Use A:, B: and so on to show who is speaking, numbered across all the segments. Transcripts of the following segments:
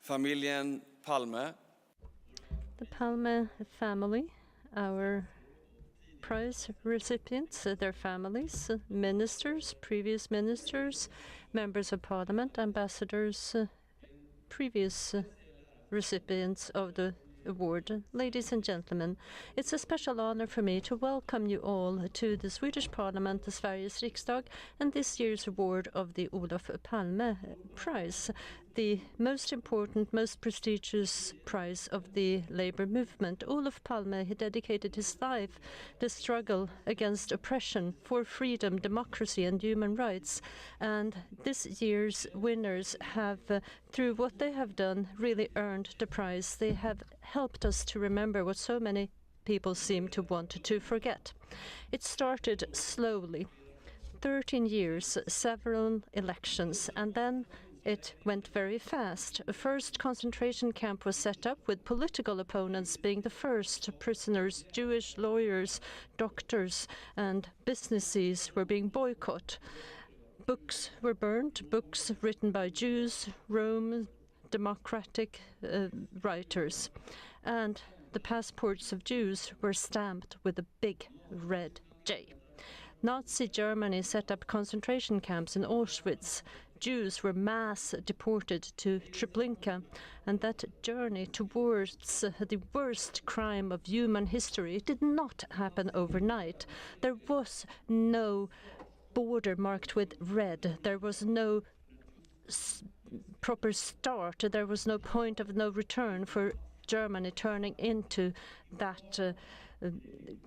A: familjen Palme.
B: The Palme family, our prize recipients, their families, ministers, previous ministers, members of parliament, ambassadors, previous recipients of the award. Ladies and gentlemen, it's a special honor for me to welcome you all to the Swedish Parliament, the Sveriges riksdag, and this year's award of the Olof Palme Prize, the most important, most prestigious prize of the labor movement. Olof Palme, he dedicated his life to struggle against oppression, for freedom, democracy, and human rights. And this year's winners have, through what they have done, really earned the prize. They have helped us to remember what so many people seem to want to forget. It started slowly. 13 years, several elections, and then it went very fast. A first concentration camp was set up with political opponents being the first prisoners. Jewish lawyers, doctors, and businesses were being boycotted. Books were burned, books written by Jews, Rome, democratic writers. And the passports of Jews were stamped with a big red J. Nazi Germany set up concentration camps in Auschwitz. Jews were mass deported to Treblinka, and that journey towards the worst crime of human history, it did not happen overnight. There was no border marked with red. There was no proper start. There was no point of no return for Germany turning into that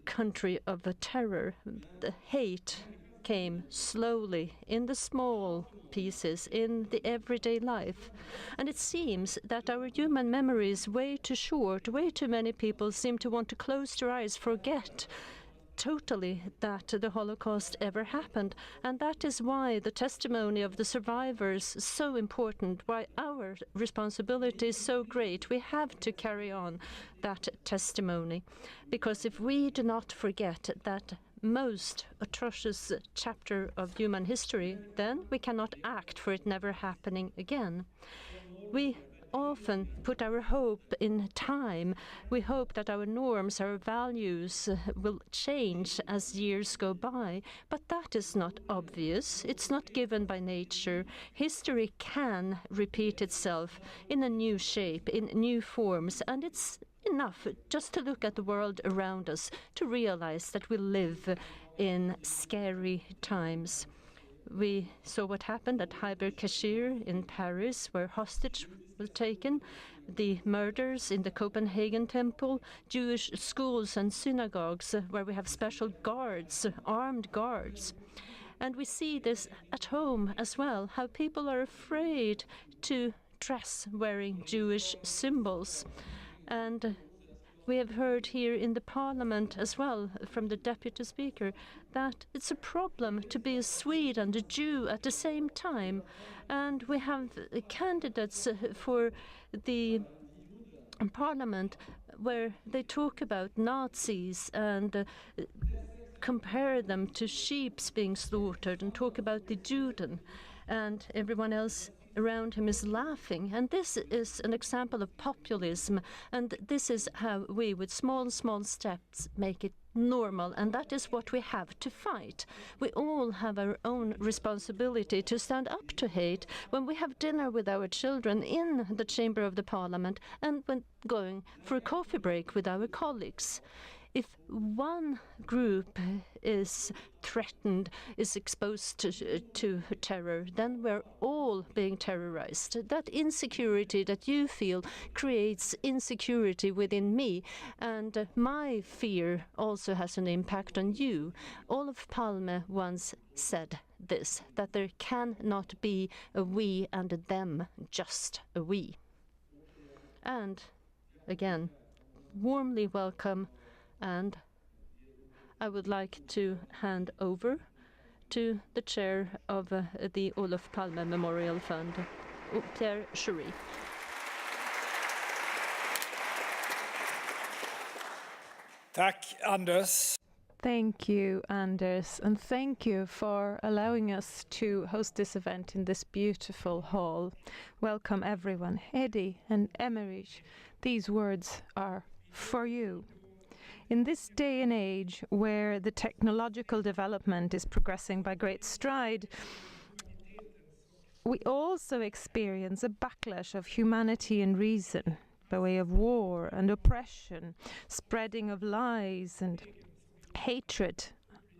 B: country of terror. The hate came slowly in the small pieces in the everyday life. And it seems that our human memory is way too short. Way too many people seem to want to close their eyes, forget totally that the Holocaust ever happened. And that is why the testimony of the survivors is so important, why our responsibility is so great. We have to carry on that testimony, because if we do not forget that most atrocious chapter of human history, then we cannot act for it never happening again. We often put our hope in time. We hope that our norms, our values will change as years go by, but that is not obvious. It's not given by nature. History can repeat itself in a new shape, in new forms, and it's enough just to look at the world around us to realize that we live in scary times. We saw what happened at Hyper-Cashir in Paris, where hostage was taken, the murders in the Copenhagen temple, Jewish schools and synagogues where we have special guards, armed guards. And we see this at home as well, how people are afraid to dress wearing Jewish symbols. And we have heard here in the parliament as well from the deputy speaker that it's a problem to be a Swede and a Jew at the same time. And we have candidates for the parliament where they talk about Nazis and compare them to sheep being slaughtered and talk about the Juden, and everyone else around him is laughing. And this is an example of populism, and this is how we, with small steps, make it normal, and that is what we have to fight. We all have our own responsibility to stand up to hate when we have dinner with our children in the chamber of the parliament and when going for a coffee break with our colleagues. If one group is threatened, is exposed to terror, then we're all being terrorized. That insecurity that you feel creates insecurity within me, and my fear also has an impact on you. Olof Palme once said this, that there cannot be a we and a them, just a we. And again, warmly welcome. And I would like to hand over to the chair of the Olof Palme Memorial Fund, Pierre Schori.
C: Tack, Anders. Thank you, Anders, and thank you for allowing us to host this event in this beautiful hall. Welcome everyone. Hédi and Emerich, these words are for you. In this day and age where the technological development is progressing by great stride, we also experience a backlash of humanity and reason by way of war and oppression, spreading of lies and hatred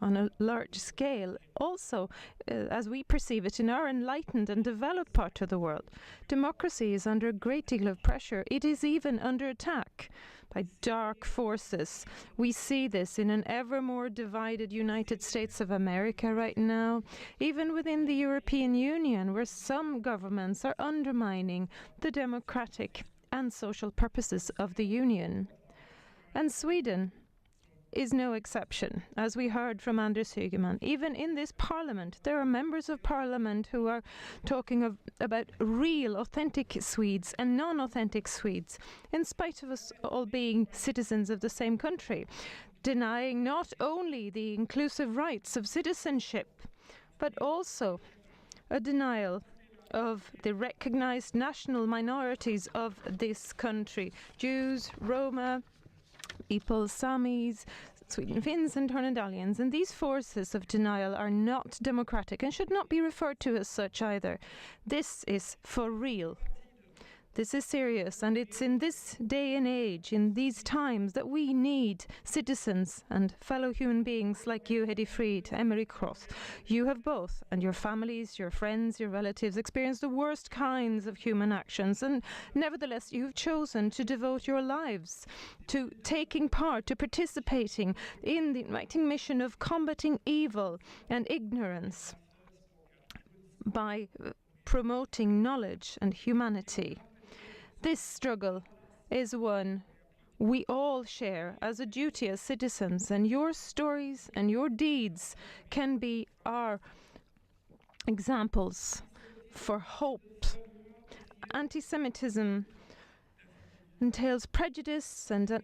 C: on a large scale. Also, as we perceive it in our enlightened and developed part of the world, democracy is under a great deal of pressure. It is even under attack by dark forces. We see this in an ever more divided United States of America right now, even within the European Union, where some governments are undermining the democratic and social purposes of the Union. And Sweden is no exception. As we heard from Anders Ygeman, even in this parliament, there are members of parliament who are talking about real, authentic Swedes and non-authentic Swedes, in spite of us all being citizens of the same country, denying not only the inclusive rights of citizenship, but also a denial of the recognized national minorities of this country: Jews, Roma, people, Samis, Sweden Finns and Tornedalians. And these forces of denial are not democratic and should not be referred to as such either. This is for real. This is serious, and it's in this day and age, in these times, that we need citizens and fellow human beings like you, Hédi Fried, Emerich, Roth. You have both, and your families, your friends, your relatives, experienced the worst kinds of human actions, and nevertheless you've chosen to devote your lives to taking part, to participating in the enlightening mission of combating evil and ignorance by promoting knowledge and humanity. This struggle is one we all share as a duty as citizens, and your stories and your deeds can be our examples for hope. Anti-Semitism entails prejudice and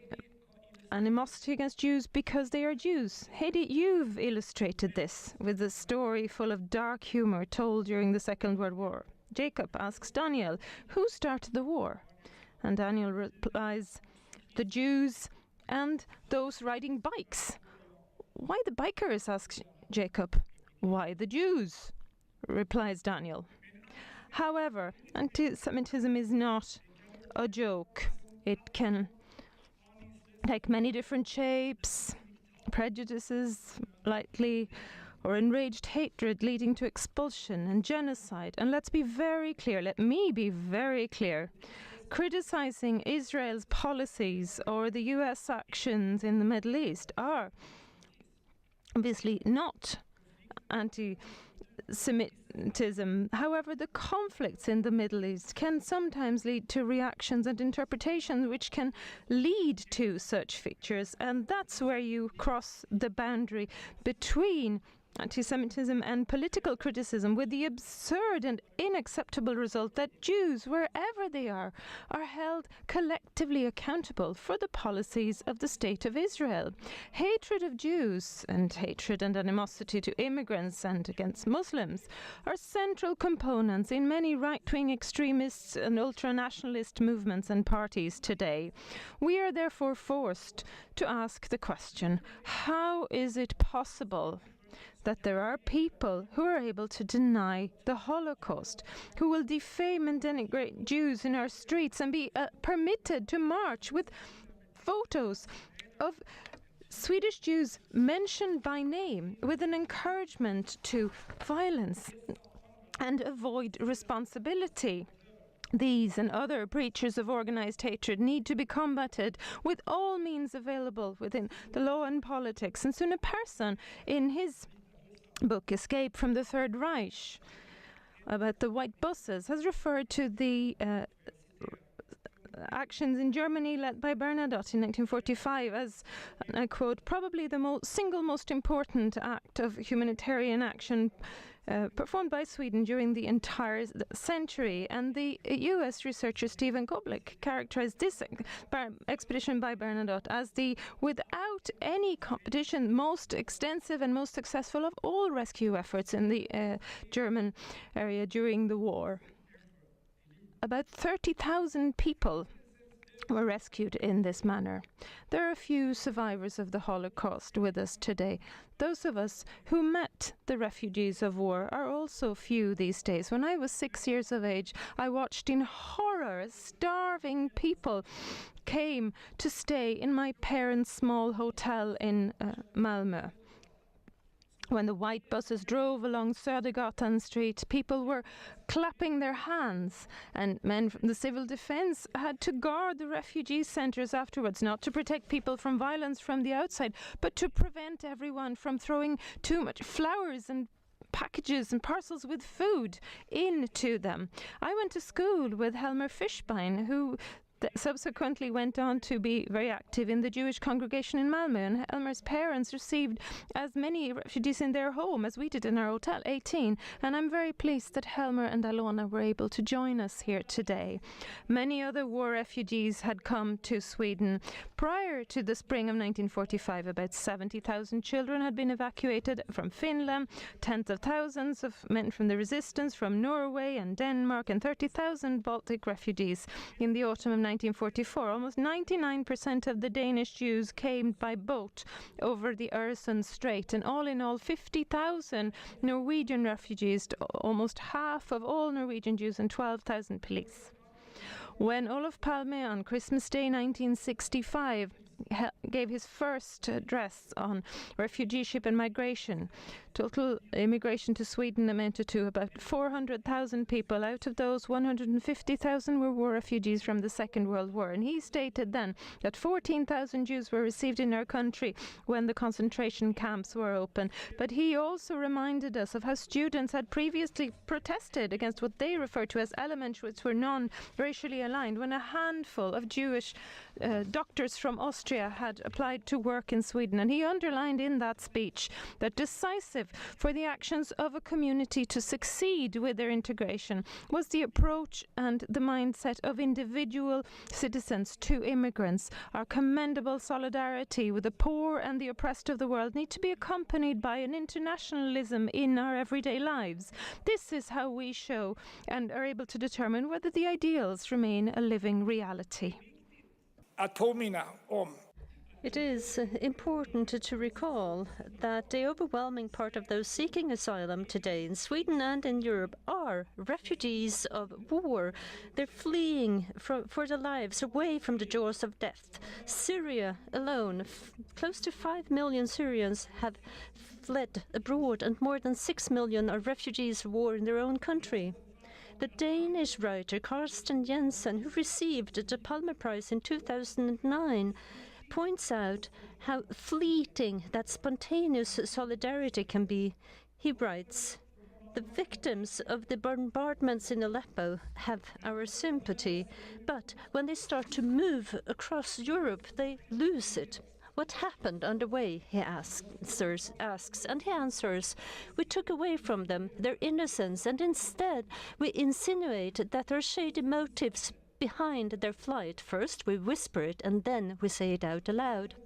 C: animosity against Jews because they are Jews. Hédi, you've illustrated this with a story full of dark humor told during the Second World War. Jacob asks Daniel, who started the war? And Daniel replies, the Jews and those riding bikes. Why the bikers? asks Jacob. Why the Jews? Replies Daniel. However, anti-Semitism is not a joke. It can take many different shapes: prejudices, lightly, or enraged hatred leading to expulsion and genocide. And let's be very clear, let me be very clear. Criticizing Israel's policies or the US actions in the Middle East are obviously not anti-Semitism. However, the conflicts in the Middle East can sometimes lead to reactions and interpretations which can lead to such features, and that's where you cross the boundary between anti-Semitism and political criticism, with the absurd and unacceptable result that Jews, wherever they are held collectively accountable for the policies of the State of Israel. Hatred of Jews and hatred and animosity to immigrants and against Muslims are central components in many right-wing extremists and ultranationalist movements and parties today. We are therefore forced to ask the question, how is it possible that there are people who are able to deny the Holocaust, who will defame and denigrate Jews in our streets and be permitted to march with photos of Swedish Jews mentioned by name, with an encouragement to violence and avoid responsibility? These and other breaches of organized hatred need to be combated with all means available within the law and politics. And Sune Persson, in his book Escape from the Third Reich, about the white buses, has referred to the actions in Germany led by Bernadotte in 1945 as, and I quote, probably the single most important act of humanitarian action performed by Sweden during the entire century. And the US researcher Stephen Koblik characterized this expedition by Bernadotte as the, without any competition, most extensive and most successful of all rescue efforts in the German area during the war. About 30,000 people were rescued in this manner. There are a few survivors of the Holocaust with us today. Those of us who met the refugees of war are also few these days. When I was 6 years of age, I watched in horror as starving people came to stay in my parents' small hotel in Malmö. When the white buses drove along Södergatan Street, people were clapping their hands, and men from the civil defense had to guard the refugee centers afterwards, not to protect people from violence from the outside, but to prevent everyone from throwing too much flowers and packages and parcels with food into them. I went to school with Helmer Fischbein, who subsequently went on to be very active in the Jewish congregation in Malmö, and Elmer's parents received as many refugees in their home as we did in our hotel, 18, and I'm very pleased that Helmer and Alona were able to join us here today. Many other war refugees had come to Sweden. Prior to the spring of 1945, about 70,000 children had been evacuated from Finland, tens of thousands of men from the resistance from Norway and Denmark, and 30,000 Baltic refugees in the autumn of 1944. Almost 99% of the Danish Jews came by boat over the Øresund Strait, and all in all 50,000 Norwegian refugees, almost half of all Norwegian Jews, and 12,000 police. When Olof Palme on Christmas Day 1965 gave his first address on refugee ship and migration, total immigration to Sweden amounted to about 400,000 people. Out of those, 150,000 were war refugees from the Second World War. And he stated then that 14,000 Jews were received in our country when the concentration camps were open. But he also reminded us of how students had previously protested against what they referred to as elements which were non-racially aligned, when a handful of Jewish doctors from Austria had applied to work in Sweden. And he underlined in that speech that decisive for the actions of a community to succeed with their integration was the approach and the mindset of individual citizens to immigrants. Our commendable solidarity with the poor and the oppressed of the world need to be accompanied by an internationalism in our everyday lives. This is how we show and are able to determine whether the ideals remain a living reality.
D: Att påminna om.
B: It is important to recall that the overwhelming part of those seeking asylum today in Sweden and in Europe are refugees of war. They're fleeing for their lives away from the jaws of death. Syria alone, close to 5 million Syrians have fled abroad, and more than 6 million are refugees of war in their own country. The Danish writer Carsten Jensen, who received the Palme Prize in 2009, points out how fleeting that spontaneous solidarity can be. He writes, "The victims of the bombardments in Aleppo have our sympathy, but when they start to move across Europe, they lose it. What happened on the way?" he asks, and he answers, "We took away from them their innocence, and instead we insinuate that there are shady motives behind their flight. First we whisper it, and then we say it out aloud."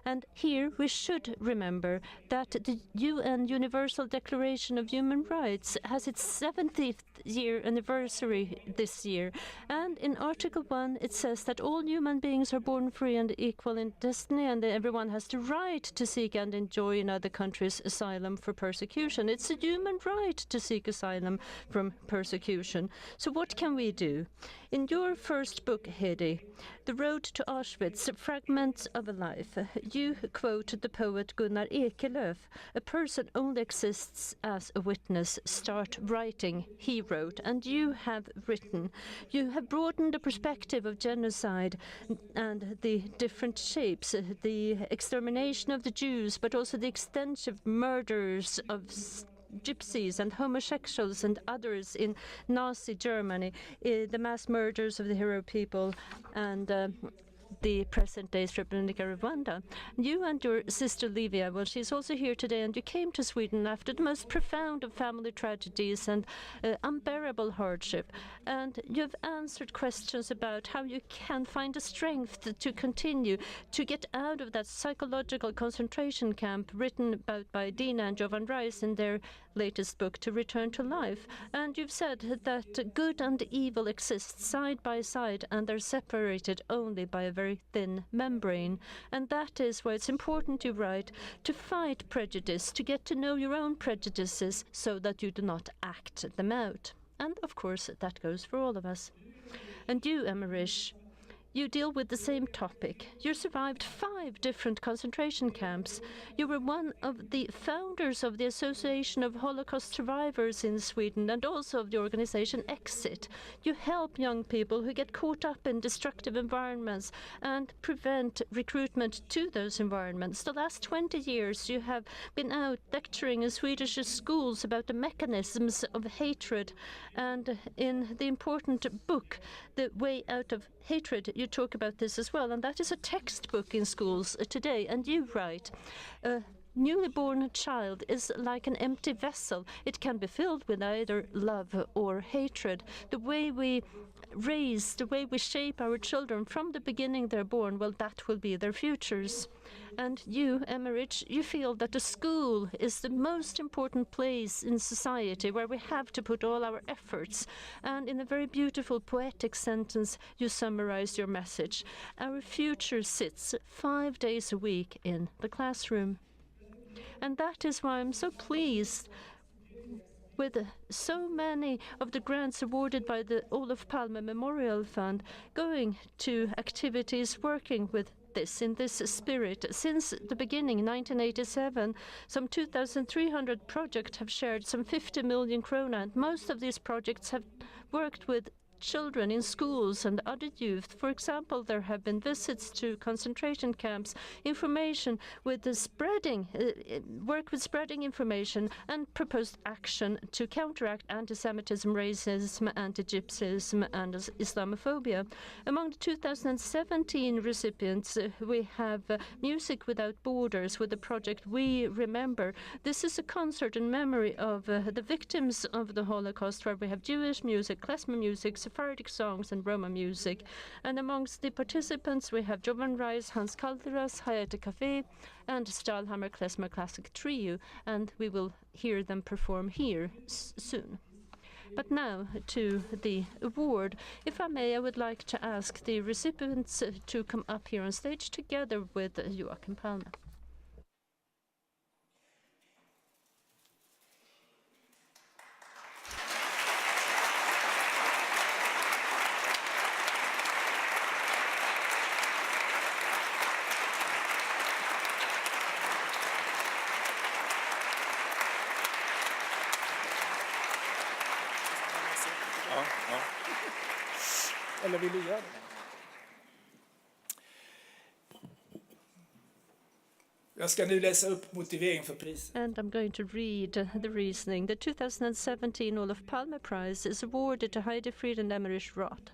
B: And here we should remember that the UN Universal Declaration of Human Rights has its 70th year anniversary this year. And in Article 1 it says that all human beings are born free and equal in destiny, and everyone has the right to seek and enjoy in other countries asylum for persecution. It's a human right to seek asylum from persecution. So what can we do? In your first book, Hédi, The Road to Auschwitz, Fragments of a Life, you quote the poet Gunnar Ekelöf, "A person only exists as a witness. Start writing," he wrote, and you have written. You have broadened the perspective of genocide and the different shapes, the extermination of the Jews, but also the extensive murders of gypsies and homosexuals and others in Nazi Germany, the mass murders of the hero people, and the present-day Srebrenica, Rwanda. You and your sister Livia, well, she's also here today, and you came to Sweden after the most profound of family tragedies and unbearable hardship. And you've answered questions about how you can find the strength to continue to get out of that psychological concentration camp written about by Dina and Jovan Rice in their latest book, To Return to Life. And you've said that good and evil exist side by side and are separated only by a very thin membrane. And that is why it's important, you write, to fight prejudice, to get to know your own prejudices so that you do not act them out. And of course, that goes for all of us. And you, Emerich, you deal with the same topic. You survived 5 different concentration camps. You were one of the founders of the Association of Holocaust Survivors in Sweden and also of the organization Exit. You help young people who get caught up in destructive environments and prevent recruitment to those environments. The last 20 years you have been out lecturing in Swedish schools about the mechanisms of hatred, and in the important book, The Way Out of Hatred, you talk about this as well, and that is a textbook in schools today. And you write, a newly born child is like an empty vessel. It can be filled with either love or hatred. The way we raise, the way we shape our children from the beginning they're born, well, that will be their futures. And you, Emerich, you feel that the school is the most important place in society where we have to put all our efforts. And in a very beautiful poetic sentence, you summarize your message. Our future sits 5 days a week in the classroom. And that is why I'm so pleased with so many of the grants awarded by the Olof Palme Memorial Fund going to activities working with this, in this spirit. Since the beginning, 1987, some 2,300 projects have shared some 50 million krona, and most of these projects have worked with children in schools and other youth. For example, there have been visits to concentration camps, information with the spreading, work with spreading information, and proposed action to counteract anti-Semitism, racism, anti-Gypsyism, and Islamophobia. Among the 2017 recipients, we have Music Without Borders with the project We Remember. This is a concert in memory of the victims of the Holocaust, where we have Jewish music, klezmer music, Sephardic songs, and Roma music. And amongst the participants, we have Jovan Rice, Hans Kalderas, Hayate Café, and Stahlhammer Klezmer Classic Trio, and we will hear them perform here soon. But now to the award. If I may, I would like to ask the recipients to come up here on stage together with Joachim Palme.
D: Eller vill du göra det? Jag ska nu läsa upp motiveringen för priset.
B: And I'm going to read the reasoning. The 2017 Olof Palme Prize is awarded to Hédi and Emerich Roth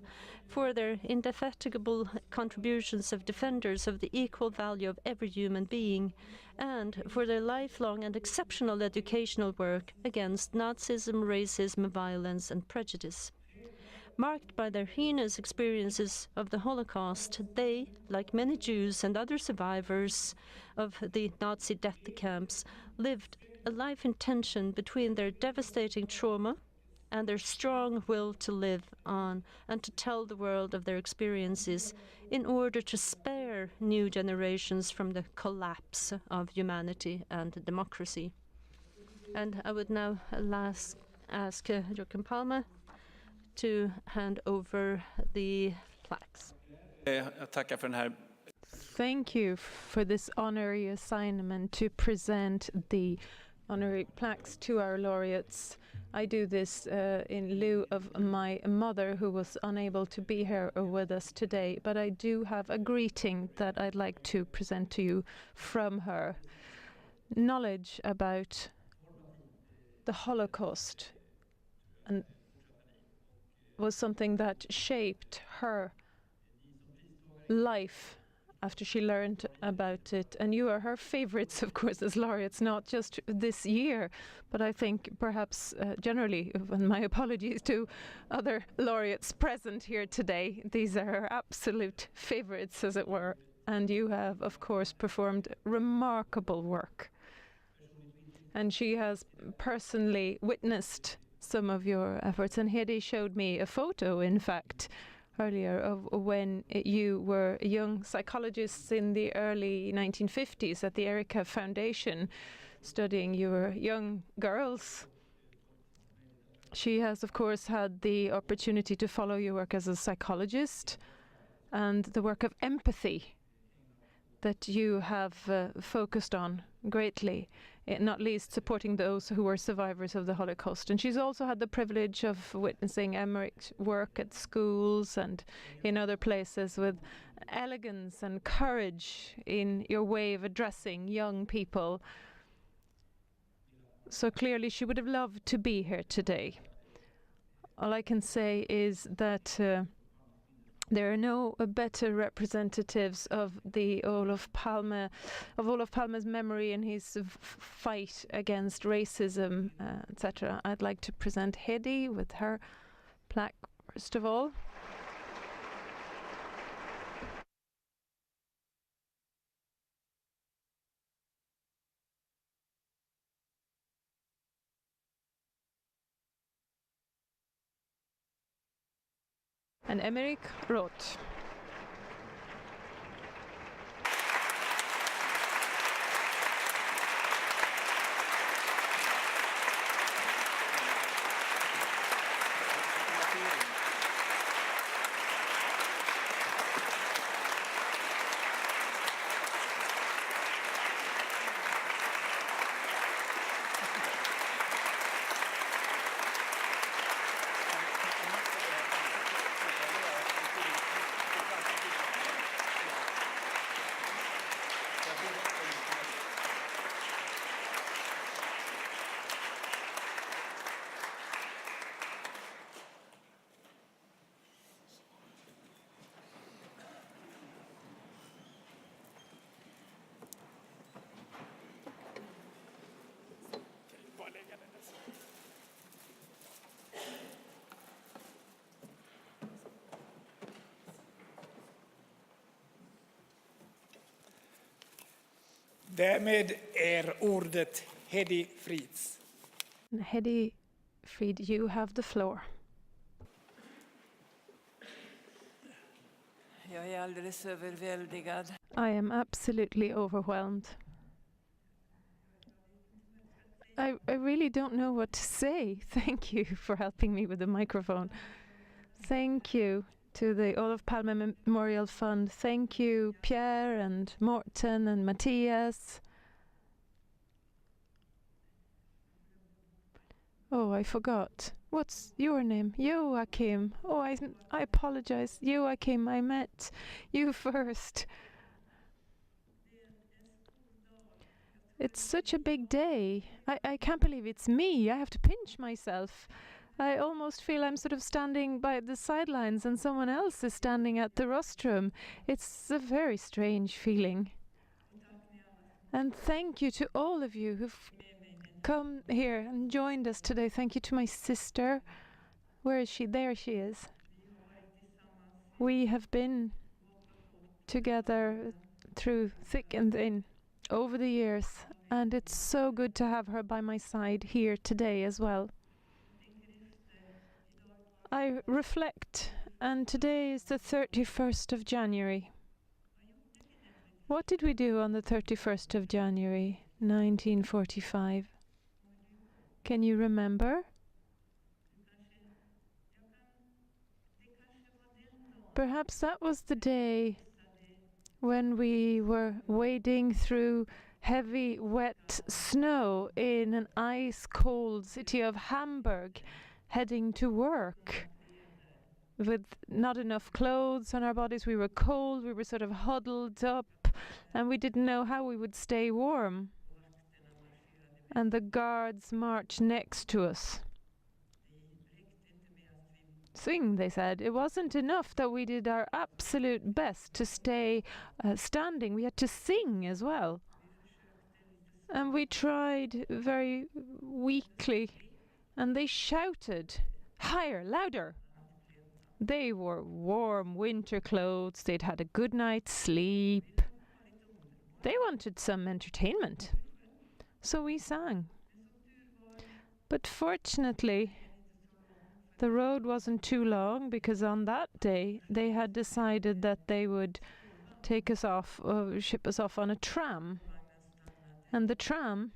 B: for their indefatigable contributions of defenders of the equal value of every human being, and for their lifelong and exceptional educational work against Nazism, racism, violence, and prejudice. Marked by their heinous experiences of the Holocaust, they, like many Jews and other survivors of the Nazi death camps, lived a life in tension between their devastating trauma and their strong will to live on and to tell the world of their experiences in order to spare new generations from the collapse of humanity and democracy. And I would now ask Joachim Palme to hand over the plaques.
A: Jag tackar för den här.
C: Thank you for this honorary assignment to present the honorary plaques to our laureates. I do this in lieu of my mother, who was unable to be here with us today, but I do have a greeting that I'd like to present to you from her. Knowledge about the Holocaust and was something that shaped her life after she learned about it. And you are her favorites, of course, as laureates, not just this year, but I think perhaps generally, and my apologies to other laureates present here today, these are her absolute favorites, as it were. And you have, of course, performed remarkable work. And she has personally witnessed some of your efforts. And Hédi showed me a photo, in fact, earlier of when you were young psychologists in the early 1950s at the Emerich Foundation studying your young girls. She has, of course, had the opportunity to follow your work as a psychologist and the work of empathy that you have focused on greatly, not least supporting those who were survivors of the Holocaust. And she's also had the privilege of witnessing Emerich's work at schools and in other places with elegance and courage in your way of addressing young people. So clearly she would have loved to be here today. All I can say is that there are no better representatives of the Olof Palme's memory and his fight against racism, etc. I'd like to present Hédi with her plaque first of all. And Emerich Roth.
D: Därmed är ordet Hédi Frieds.
C: Hédi Fried, you have the floor.
E: Jag är alldeles överväldigad.
C: I am absolutely overwhelmed. I really don't know what to say. Thank you for helping me with the microphone. Thank you to the Olof Palme Memorial Fund. Thank you, Pierre and Morten and Matthias. Oh, I forgot. What's your name? Joachim. Oh, I apologize. Joachim, I met you first. It's such a big day. I can't believe it's me. I have to pinch myself. I almost feel I'm sort of standing by the sidelines and someone else is standing at the rostrum. It's a very strange feeling. And thank you to all of you who've come here and joined us today. Thank you to my sister. Where is she? There she is. We have been together through thick and thin over the years, and it's so good to have her by my side here today as well. I reflect, and today is the 31st of January. What did we do on the 31st of January, 1945? Can you remember? Perhaps that was the day when we were wading through heavy, wet snow in an ice-cold city of Hamburg, heading to work with not enough clothes on our bodies. We were cold, we were sort of huddled up, and we didn't know how we would stay warm. and the guards marched next to us. Sing, they said. It wasn't enough that we did our absolute best to stay standing. We had to sing as well. And we tried very weakly, and they shouted, higher, louder. They wore warm winter clothes. They'd had a good night's sleep. They wanted some entertainment. So we sang. But fortunately, the road wasn't too long, because on that day they had decided that they would take us off, ship us off on a tram. And the tram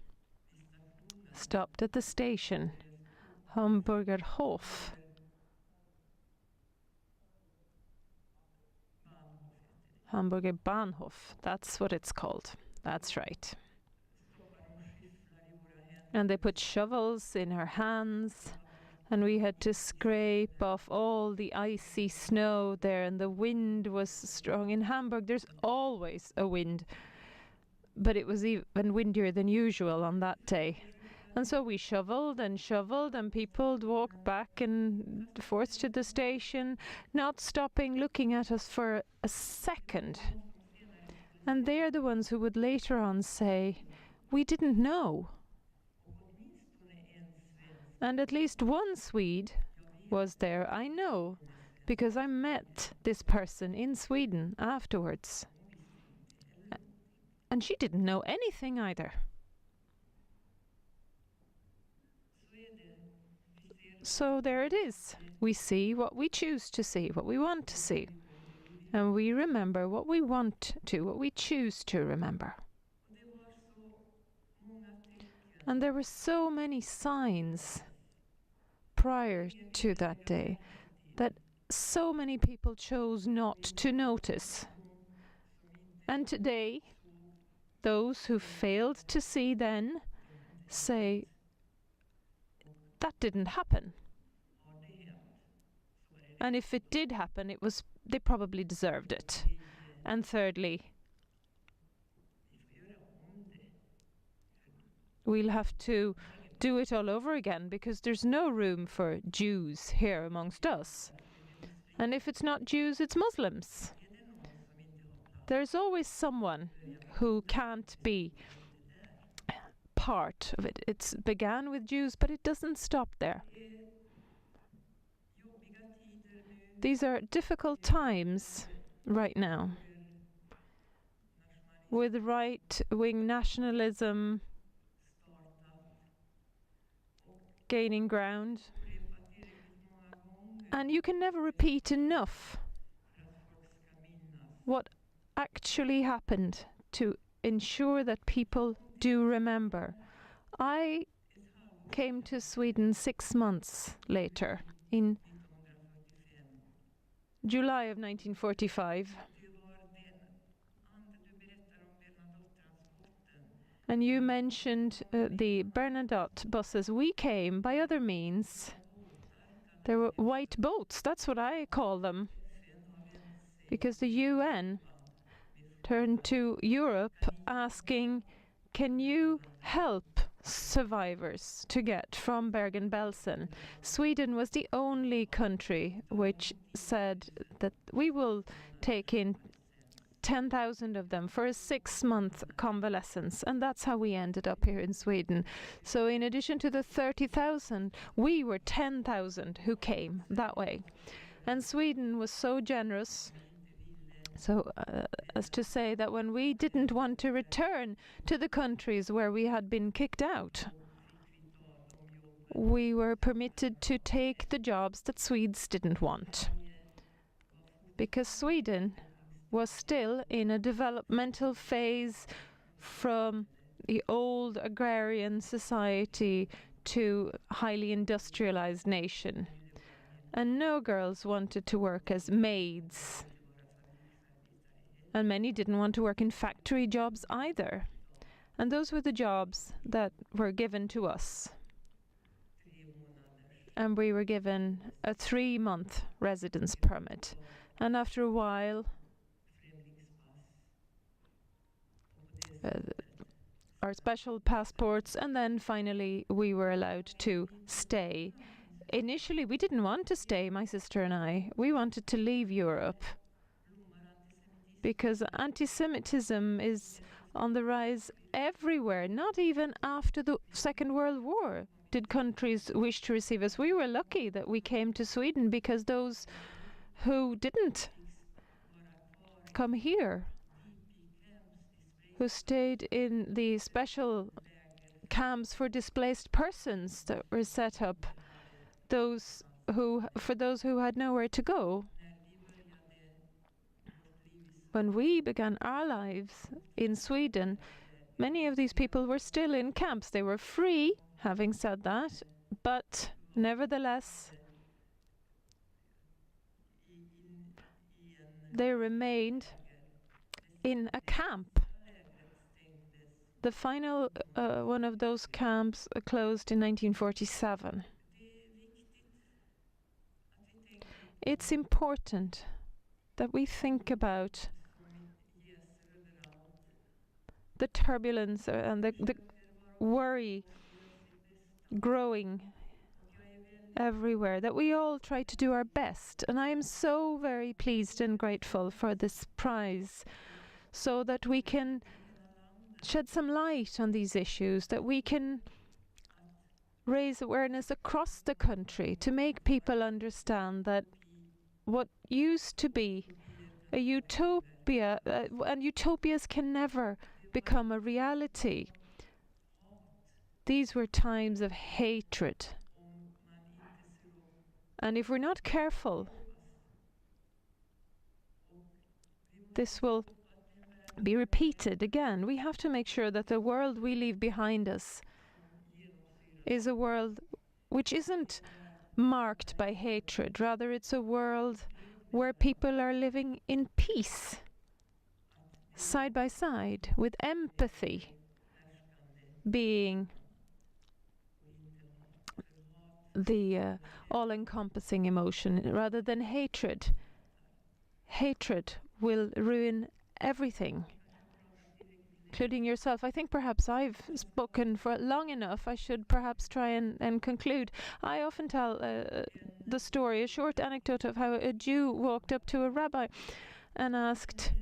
C: stopped at the station, Hamburger Hof. Hamburger Bahnhof, that's what it's called. That's right. And they put shovels in our hands, and we had to scrape off all the icy snow there, and the wind was strong. In Hamburg, there's always a wind, but it was even windier than usual on that day. And so we shoveled, and people walked back and forth to the station, not stopping looking at us for a second. And they're the ones who would later on say, we didn't know. And at least one Swede was there, I know, because I met this person in Sweden afterwards. And she didn't know anything either. So there it is. We see what we choose to see, what we want to see. And we remember what we want to, what we choose to remember. And there were so many signs prior to that day that so many people chose not to notice. And today, those who failed to see then say, that didn't happen. And if it did happen, they probably deserved it. And thirdly, we'll have to do it all over again, because there's no room for Jews here amongst us. And if it's not Jews, it's Muslims. There's always someone who can't be part of it. It's began with Jews, but it doesn't stop there. These are difficult times right now, with right-wing nationalism gaining ground. And you can never repeat enough what actually happened to ensure that people do remember. I came to Sweden 6 months later, in July of 1945. And you mentioned the Bernadotte buses. We came by other means. There were white boats, that's what I call them, because the UN turned to Europe asking, can you help survivors to get from Bergen-Belsen? Sweden was the only country which said that we will take in 10,000 of them for a 6-month convalescence, and that's how we ended up here in Sweden. So in addition to the 30,000, we were 10,000 who came that way. And Sweden was so generous, so as to say that when we didn't want to return to the countries where we had been kicked out, we were permitted to take the jobs that Swedes didn't want. Because Sweden was still in a developmental phase from the old agrarian society to highly industrialized nation. And no girls wanted to work as maids. And many didn't want to work in factory jobs either. And those were the jobs that were given to us. And we were given a 3-month residence permit. And after a while, our special passports, and then finally we were allowed to stay. Initially, we didn't want to stay, my sister and I. We wanted to leave Europe because anti-Semitism is on the rise everywhere. Not even after the Second World War did countries wish to receive us. We were lucky that we came to Sweden, because those who didn't come here, who stayed in the special camps for displaced persons that were set up, for those who had nowhere to go. When we began our lives in Sweden, many of these people were still in camps. They were free, having said that, but nevertheless they remained in a camp. The final one of those camps closed in 1947. It's important that we think about the turbulence and the worry growing everywhere, that we all try to do our best. And I am so very pleased and grateful for this prize, so that we can shed some light on these issues, that we can raise awareness across the country to make people understand that what used to be a utopia, and utopias can never become a reality. These were times of hatred. And if we're not careful, this will be repeated again. We have to make sure that the world we leave behind us is a world which isn't marked by hatred. Rather, it's a world where people are living in peace, side by side, with empathy being the all-encompassing emotion, rather than hatred. Hatred will ruin everything, including yourself. I think perhaps I've spoken for long enough. I should perhaps try and conclude. I often tell the story, a short anecdote of how a Jew walked up to a rabbi and asked,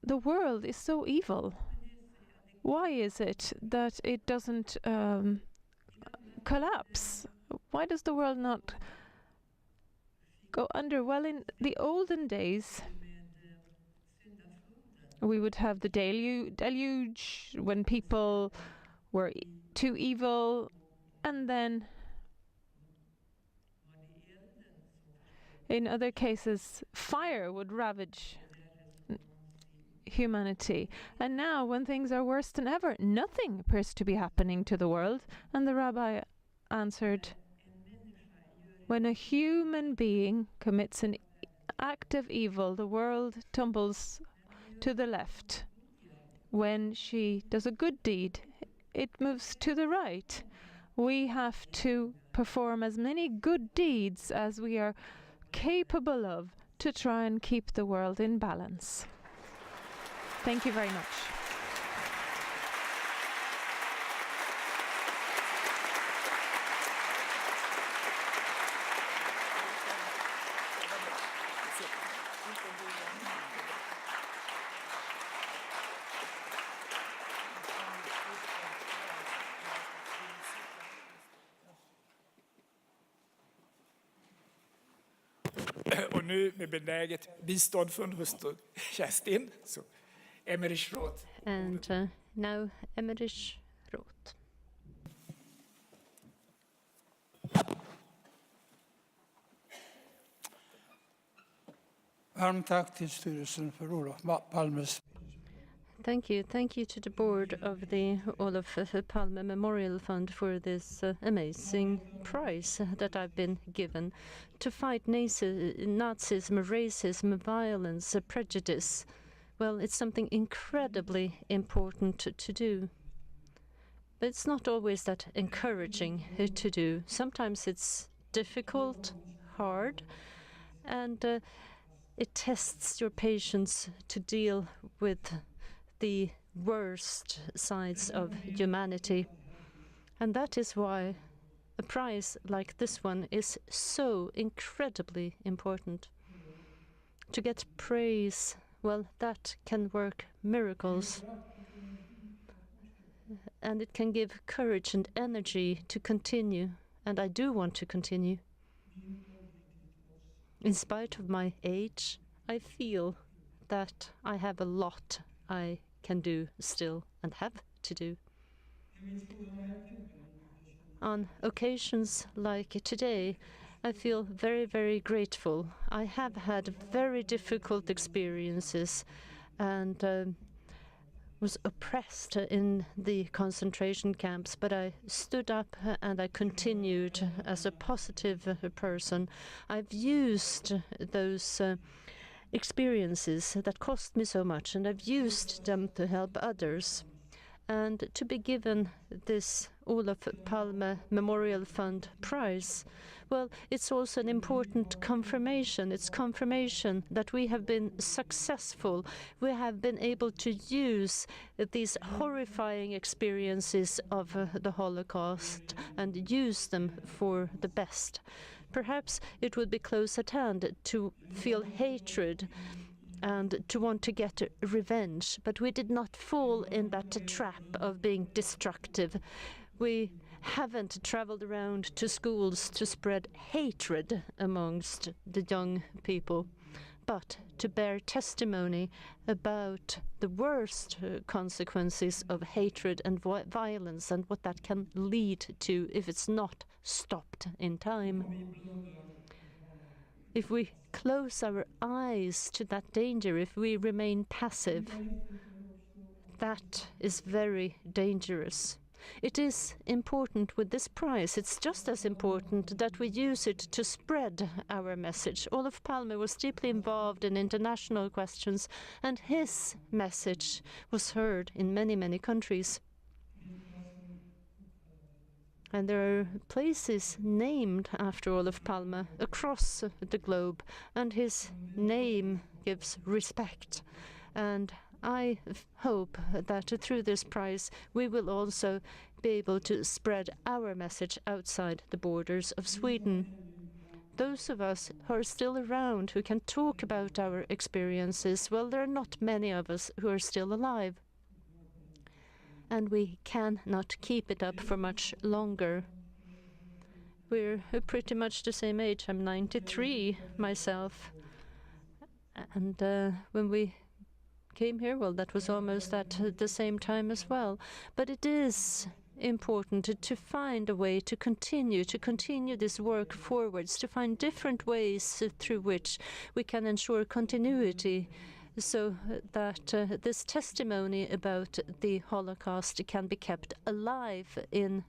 C: "The world is so evil. Why is it that it doesn't collapse? Why does the world not go under?" Well, in the olden days, we would have the deluge when people were too evil, and then in other cases fire would ravage humanity. And now, when things are worse than ever, nothing appears to be happening to the world. And the rabbi answered, when a human being commits an act of evil, the world tumbles to the left. When she does a good deed, it moves to the right. We have to perform as many good deeds as we are capable of to try and keep the world in balance. Thank you very much.
D: Och nu med benäget bistånd från hustru Kerstin, så Emerich Roth.
B: And now Emerich Roth.
F: Varmt tack till styrelsen för Olof Palmes.
B: Thank you. Thank you to the board of the Olof Palme Memorial Fund for this amazing prize that I've been given to fight Nazism, racism, violence, prejudice. Well, it's something incredibly important to do. But it's not always that encouraging to do. Sometimes it's difficult, hard, and it tests your patience to deal with the worst sides of humanity. And that is why a prize like this one is so incredibly important. To get praise, well, that can work miracles. And it can give courage and energy to continue. And I do want to continue. In spite of my age, I feel that I have a lot I can do still and have to do. On occasions like today, I feel very, very grateful. I have had very difficult experiences and was oppressed in the concentration camps, but I stood up and I continued as a positive person. I've used those experiences that cost me so much, and I've used them to help others. And to be given this Olof Palme Memorial Fund Prize, well, it's also an important confirmation. It's confirmation that we have been successful. We have been able to use these horrifying experiences of the Holocaust and use them for the best. Perhaps it would be close at hand to feel hatred and to want to get revenge, but we did not fall in that trap of being destructive. We haven't traveled around to schools to spread hatred amongst the young people, but to bear testimony about the worst consequences of hatred and violence and what that can lead to if it's not stopped in time. If we close our eyes to that danger, if we remain passive, that is very dangerous. It is important with this prize. It's just as important that we use it to spread our message. Olof Palme was deeply involved in international questions, and his message was heard in many, many countries. And there are places named after Olof Palme across the globe, and his name gives respect. And I hope that through this prize we will also be able to spread our message outside the borders of Sweden. Those of us who are still around, who can talk about our experiences, well, there are not many of us who are still alive. And we cannot keep it up for much longer. We're pretty much the same age. I'm 93 myself. And when we came here, well, that was almost at the same time as well. But it is important to find a way to continue this work forwards, to find different ways through which we can ensure continuity, so that this testimony about the Holocaust can be kept alive in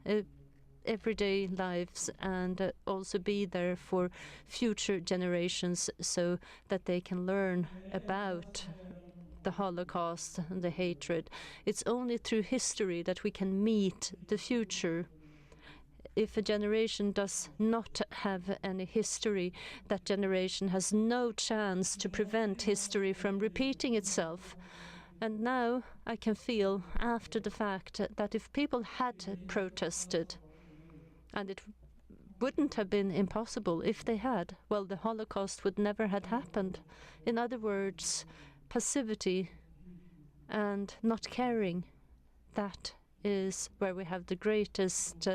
B: everyday lives and also be there for future generations so that they can learn about the Holocaust and the hatred. It's only through history that we can meet the future. If a generation does not have any history, that generation has no chance to prevent history from repeating itself. And now I can feel, after the fact, that if people had protested, and it wouldn't have been impossible if they had, well, the Holocaust would never have happened. In other words, passivity and not caring, that is where we have the greatest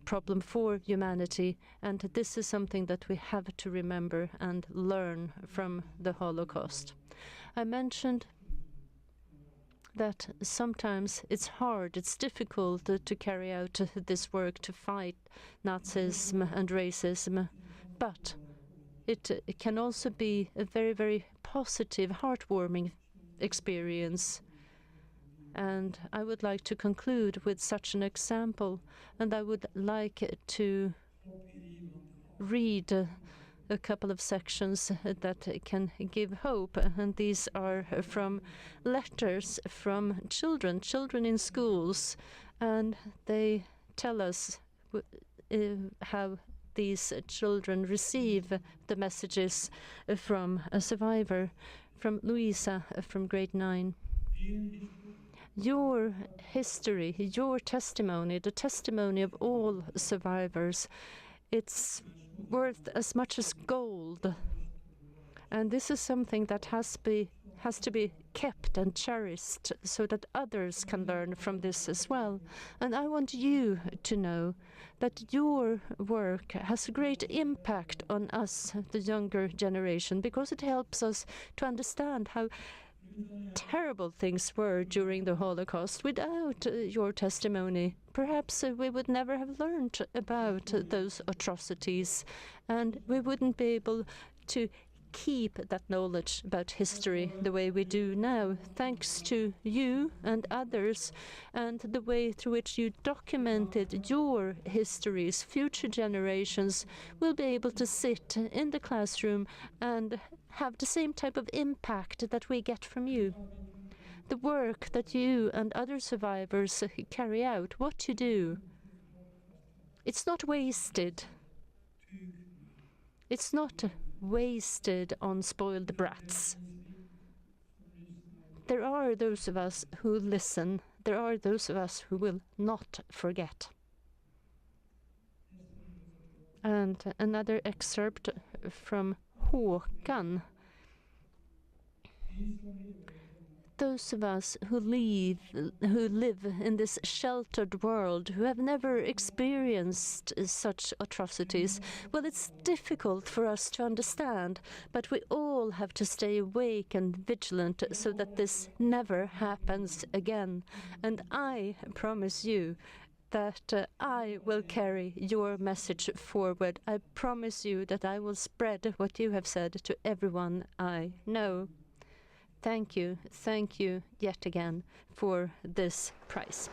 B: problem for humanity, and this is something that we have to remember and learn from the Holocaust. I mentioned that sometimes it's hard, it's difficult to carry out this work to fight Nazism and racism, but it can also be a very, very positive, heartwarming experience. And I would like to conclude with such an example, and I would like to read a couple of sections that can give hope, and these are from letters from children in schools, and they tell us how these children receive the messages from a survivor, from Louisa from grade 9. Your history, your testimony, the testimony of all survivors, it's worth as much as gold. And this is something that has to be kept and cherished so that others can learn from this as well. And I want you to know that your work has a great impact on us, the younger generation, because it helps us to understand how terrible things were during the Holocaust. Without your testimony, perhaps we would never have learned about those atrocities, and we wouldn't be able to keep that knowledge about history the way we do now. Thanks to you and others and the way through which you documented your histories, future generations will be able to sit in the classroom and have the same type of impact that we get from you. The work that you and other survivors carry out, what you do, it's not wasted. It's not wasted on spoiled brats. There are those of us who listen. There are those of us who will not forget. And another excerpt from Håkan. Those of us who live in this sheltered world, who have never experienced such atrocities, well, it's difficult for us to understand, but we all have to stay awake and vigilant so that this never happens again. And I promise you that I will carry your message forward. I promise you that I will spread what you have said to everyone I know. Thank you yet again for this prize.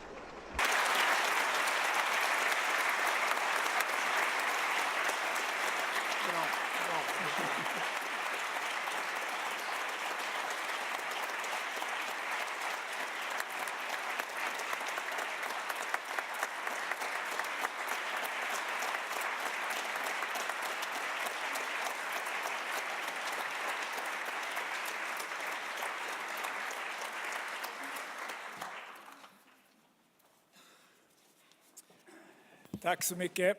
D: Tack så mycket.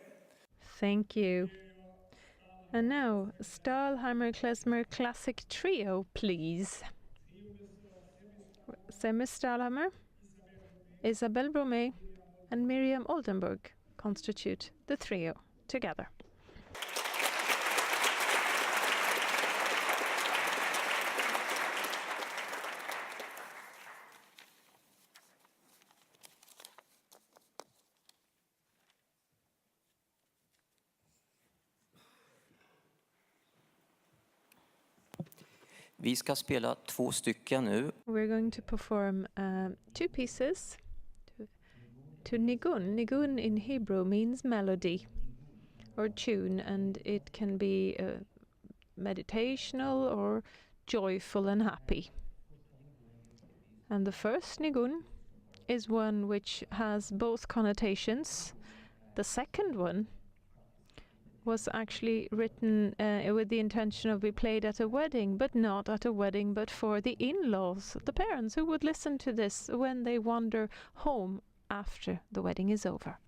C: Thank you. And now, Stahlhammer Klezmer Classic Trio, please. Semir Stahlhammer, Isabelle Bromé, and Miriam Oldenburg constitute the trio together.
G: Vi ska spela 2 stycken nu.
C: We're going to perform 2 pieces to Nigun. Nigun in Hebrew means melody or tune, and it can be meditational or joyful and happy. And the first Nigun is one which has both connotations. The second one was actually written with the intention of be played at a wedding, but not at a wedding, but for the in-laws, the parents who would listen to this when they wander home after the wedding is over.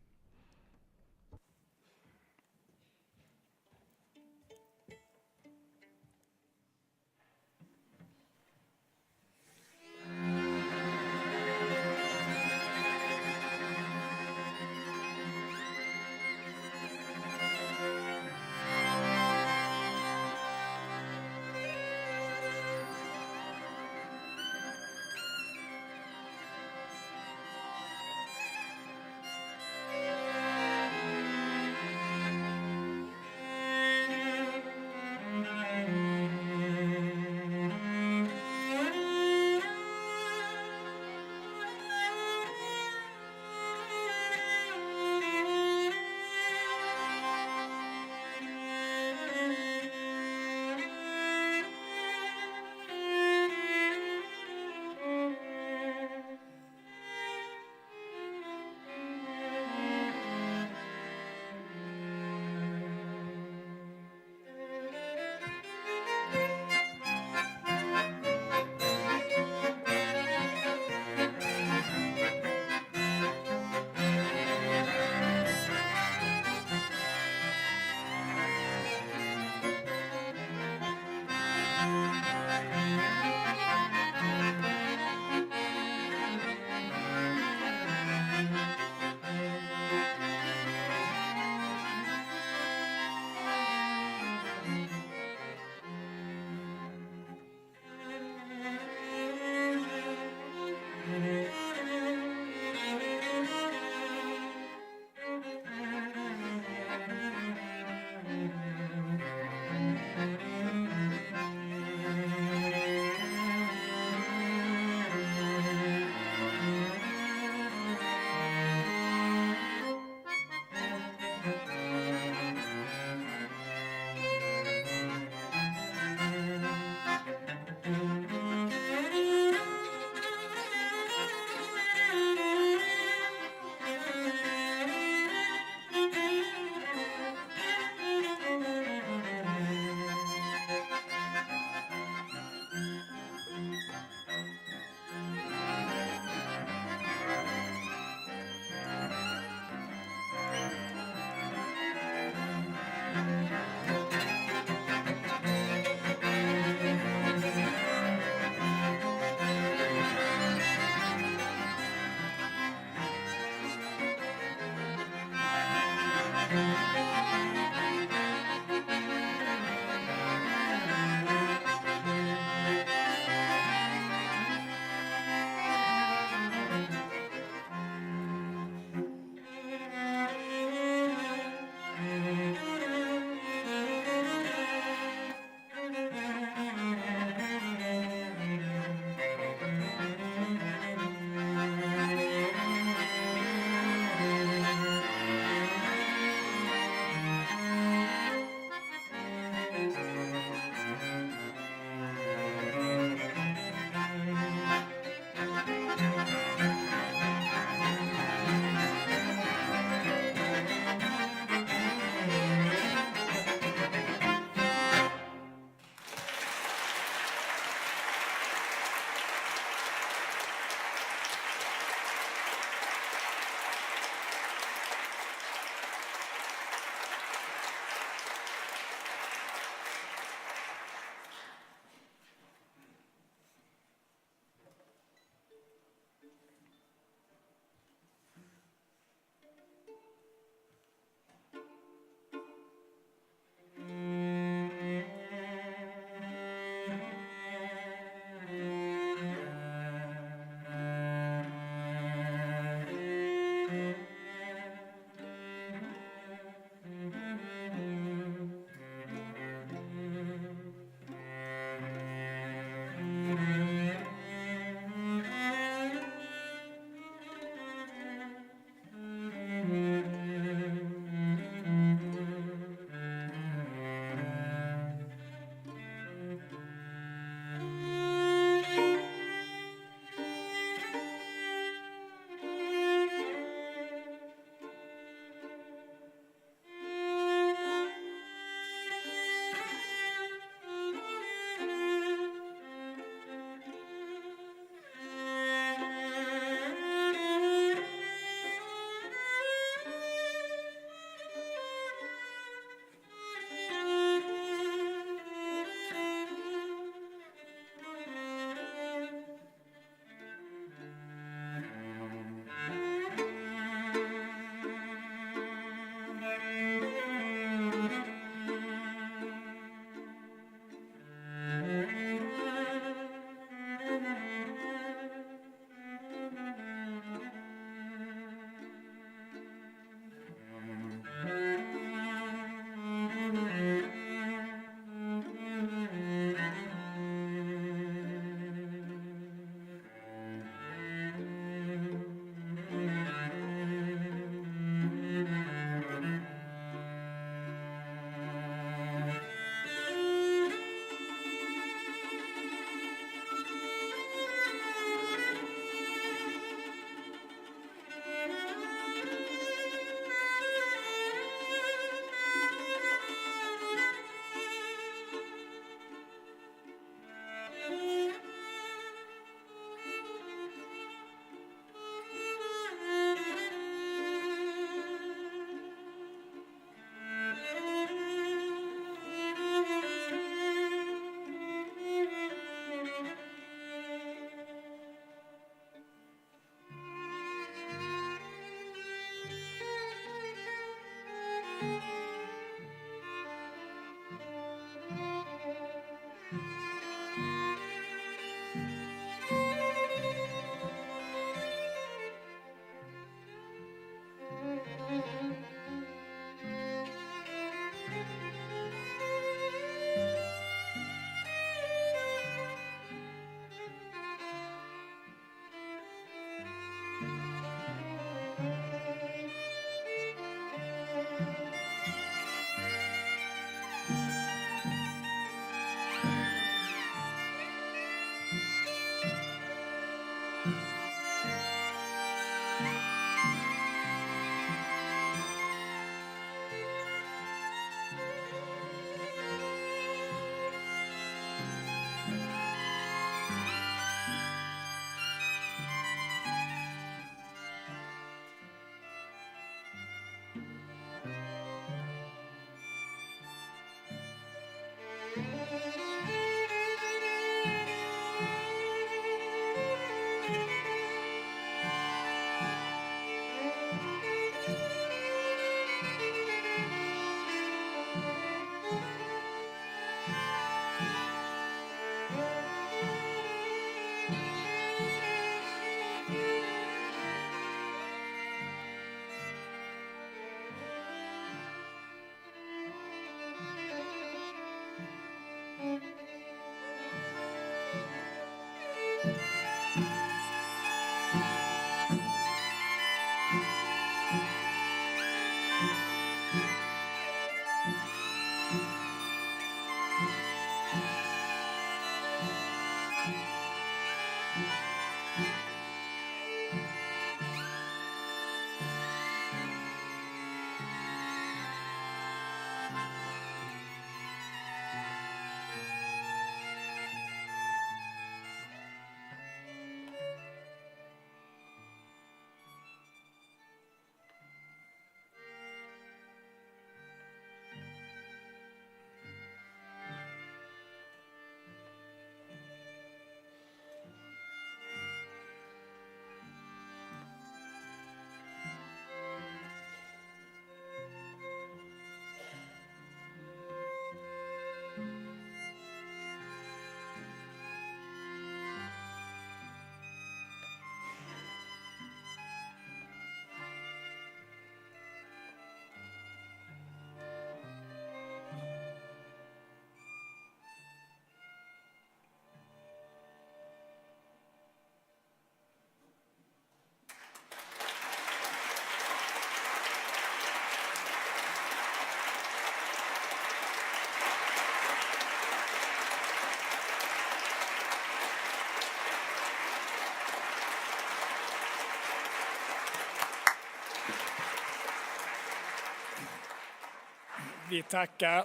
D: Vi tackar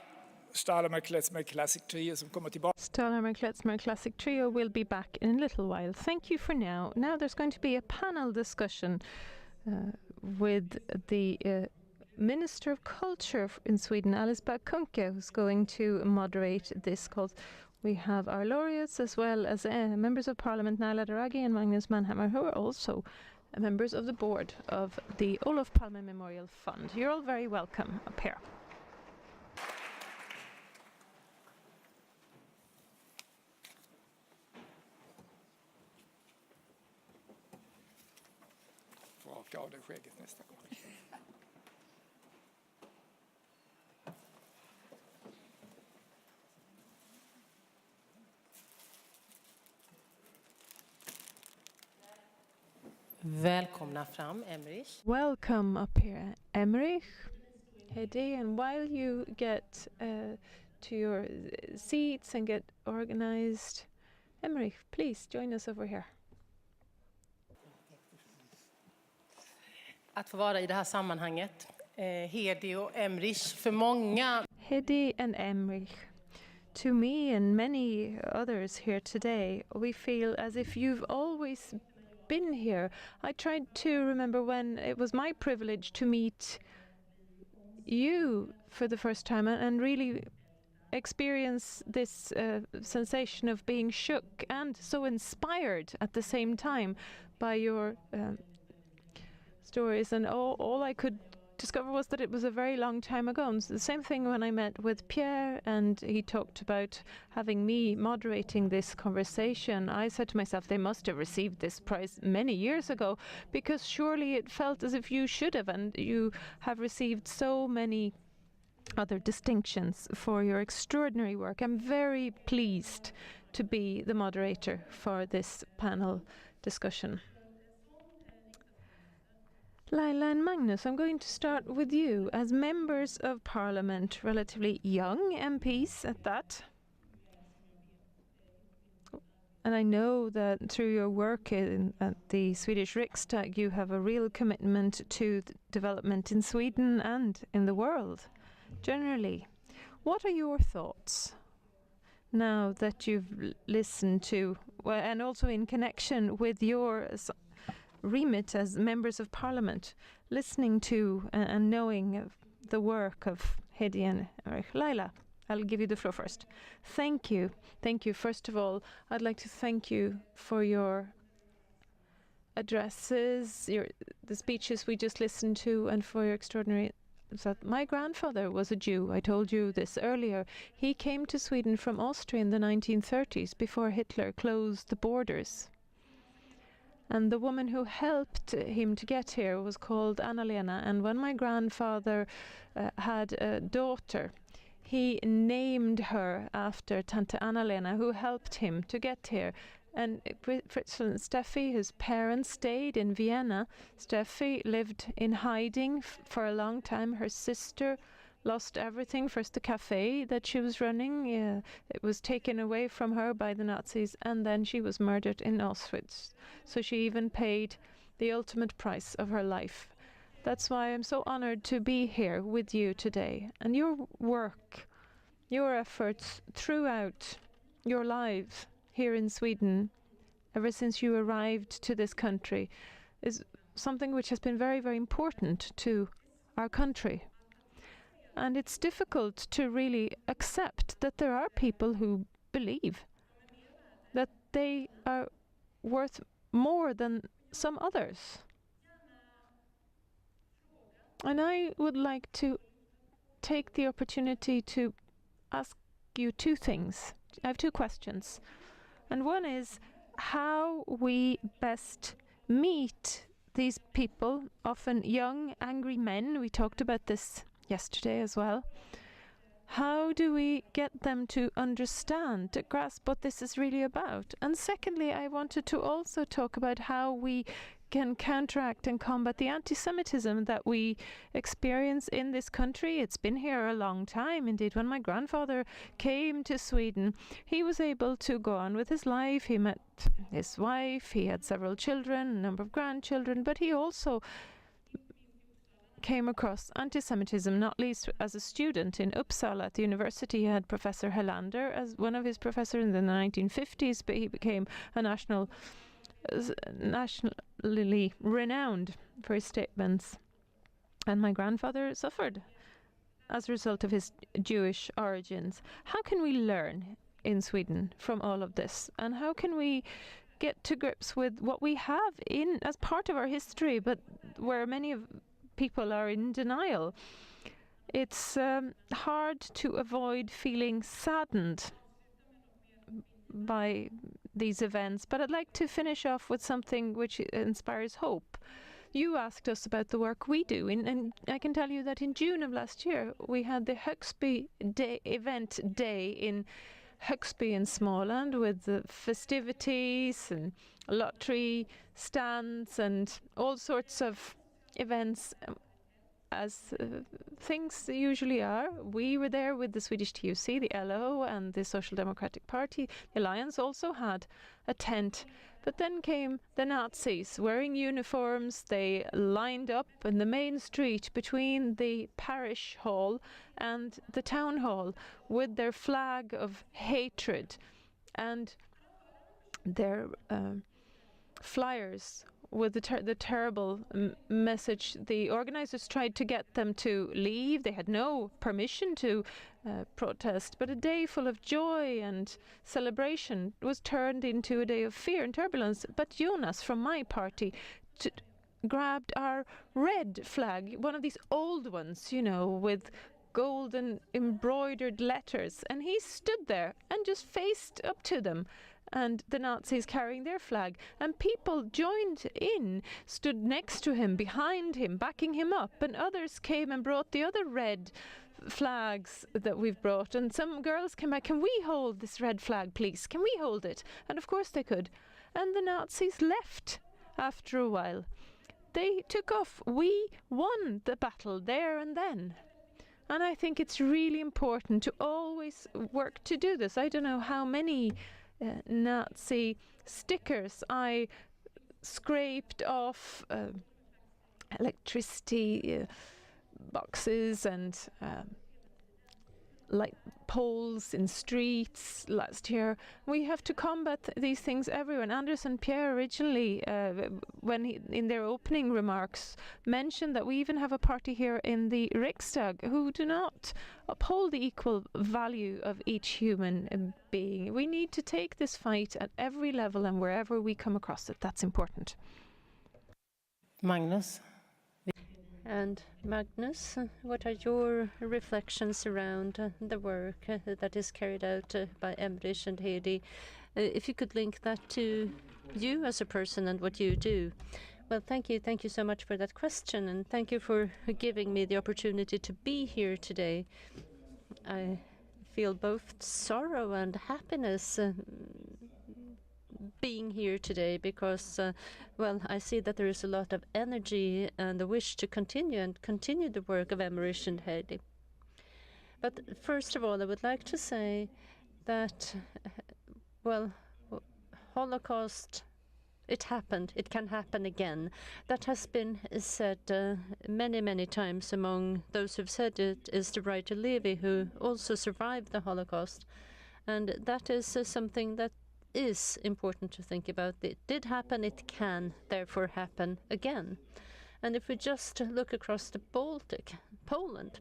D: Stahlhelmer Klezmer Classic Trio som kommer tillbaka.
C: Stahlhelmer Klezmer Classic Trio will be back in a little while. Thank you for now. Now there's going to be a panel discussion with the Minister of Culture in Sweden, Alice Bah Kuhnke, who's going to moderate this call. We have our laureates as well as members of Parliament, Naila Daragi and Magnus Manhammar, who are also members of the board of the Olof Palme Memorial Fund. You're all very welcome up here.
D: Raka av dig skägget nästa gång.
H: Välkomna fram, Emerich.
C: Welcome up here, Emerich, Hédi, and while you get to your seats and get organized, Emerich, please join us over here.
H: Att få vara i det här sammanhanget, Hédi och Emerich, för många.
C: Hédi and Emerich, to me and many others here today, we feel as if you've always been here. I tried to remember when it was my privilege to meet you for the first time and really experience this sensation of being shook and so inspired at the same time by your stories, and all I could discovered was that it was a very long time ago. And the same thing when I met with Pierre and he talked about having me moderating this conversation. I said to myself, they must have received this prize many years ago, because surely it felt as if you should have, and you have received so many other distinctions for your extraordinary work. I'm very pleased to be the moderator for this panel discussion. Laila and Magnus, I'm going to start with you. As members of Parliament, relatively young MPs at that, and I know that through your work at the Swedish Riksdag, you have a real commitment to development in Sweden and in the world generally. What are your thoughts now that you've listened to, well, and also in connection with your remit as members of Parliament, listening to and knowing of the work of Hédi and Emerich? Laila, I'll give you the floor first. Thank you. Thank you. First of all, I'd like to thank you for your addresses, the speeches we just listened to, and for your extraordinary... So my grandfather was a Jew. I told you this earlier. He came to Sweden from Austria in the 1930s before Hitler closed the borders. And the woman who helped him to get here was called Anna-Lena. And when my grandfather had a daughter, he named her after Tante Anna-Lena, who helped him to get here. And Steffi, his parents, stayed in Vienna. Steffi lived in hiding for a long time. Her sister lost everything. First the cafe that she was running, it was taken away from her by the Nazis, and then she was murdered in Auschwitz. So she even paid the ultimate price of her life. That's why I'm so honored to be here with you today. And your work, your efforts throughout your lives here in Sweden, ever since you arrived to this country, is something which has been very, very important to our country. And it's difficult to really accept that there are people who believe that they are worth more than some others. And I would like to take the opportunity to ask you two things. I have two questions. And one is how we best meet these people, often young, angry men. We talked about this yesterday as well. How do we get them to understand, to grasp what this is really about? And secondly, I wanted to also talk about how we can counteract and combat the anti-Semitism that we experience in this country. It's been here a long time. Indeed, when my grandfather came to Sweden, he was able to go on with his life. He met his wife, he had several children, a number of grandchildren, but he also came across anti-Semitism, not least as a student in Uppsala at the university. He had Professor Helander as one of his professors in the 1950s, but he became a nationally renowned for his statements. And my grandfather suffered as a result of his Jewish origins. How can we learn in Sweden from all of this? And how can we get to grips with what we have in as part of our history, but where many of people are in denial? It's hard to avoid feeling saddened by these events, but I'd like to finish off with something which inspires hope. You asked us about the work we do, and I can tell you that in June of last year we had the Högsby event day in Högsby in Småland, with the festivities and lottery stands and all sorts of events, as things usually are. We were there with the Swedish TUC, the LO, and the Social Democratic Party. The Alliance also had a tent. But then came the Nazis wearing uniforms. They lined up in the main street between the parish hall and the town hall with their flag of hatred and their flyers with the terrible message. The organizers tried to get them to leave. They had no permission to protest, but a day full of joy and celebration was turned into a day of fear and turbulence. But Jonas from my party grabbed our red flag, one of these old ones, you know, with golden embroidered letters, and he stood there and just faced up to them, and the Nazis carrying their flag, and people joined in, stood next to him, behind him, backing him up, and others came and brought the other red flags that we've brought, and some girls came back, can we hold this red flag please, can we hold it? And of course they could, and the Nazis left after a while. They took off. We won the battle there and then. And I think it's really important to always work to do this. I don't know how many Nazi stickers I scraped off electricity boxes and light poles in streets last year. We have to combat these things everywhere. And Anders and Pierre originally, in their opening remarks, mentioned that we even have a party here in the Riksdag who do not uphold the equal value of each human being. We need to take this fight at every level and wherever we come across it. That's important.
H: Magnus?
B: And Magnus, what are your reflections around the work that is carried out by Emerich and Hédi? If you could link that to you as a person and what you do. Well, thank you. Thank you so much for that question, and thank you for giving me the opportunity to be here today. I feel both sorrow and happiness being here today because, well, I see that there is a lot of energy and a wish to continue the work of Emerich and Hédi. But first of all, I would like to say that, well, Holocaust, it happened. It can happen again. That has been said many, many times. Among those who've said it is the writer Levi, who also survived the Holocaust. And that is something that is important to think about. It did happen, it can therefore happen again. And if we just look across the Baltic, Poland,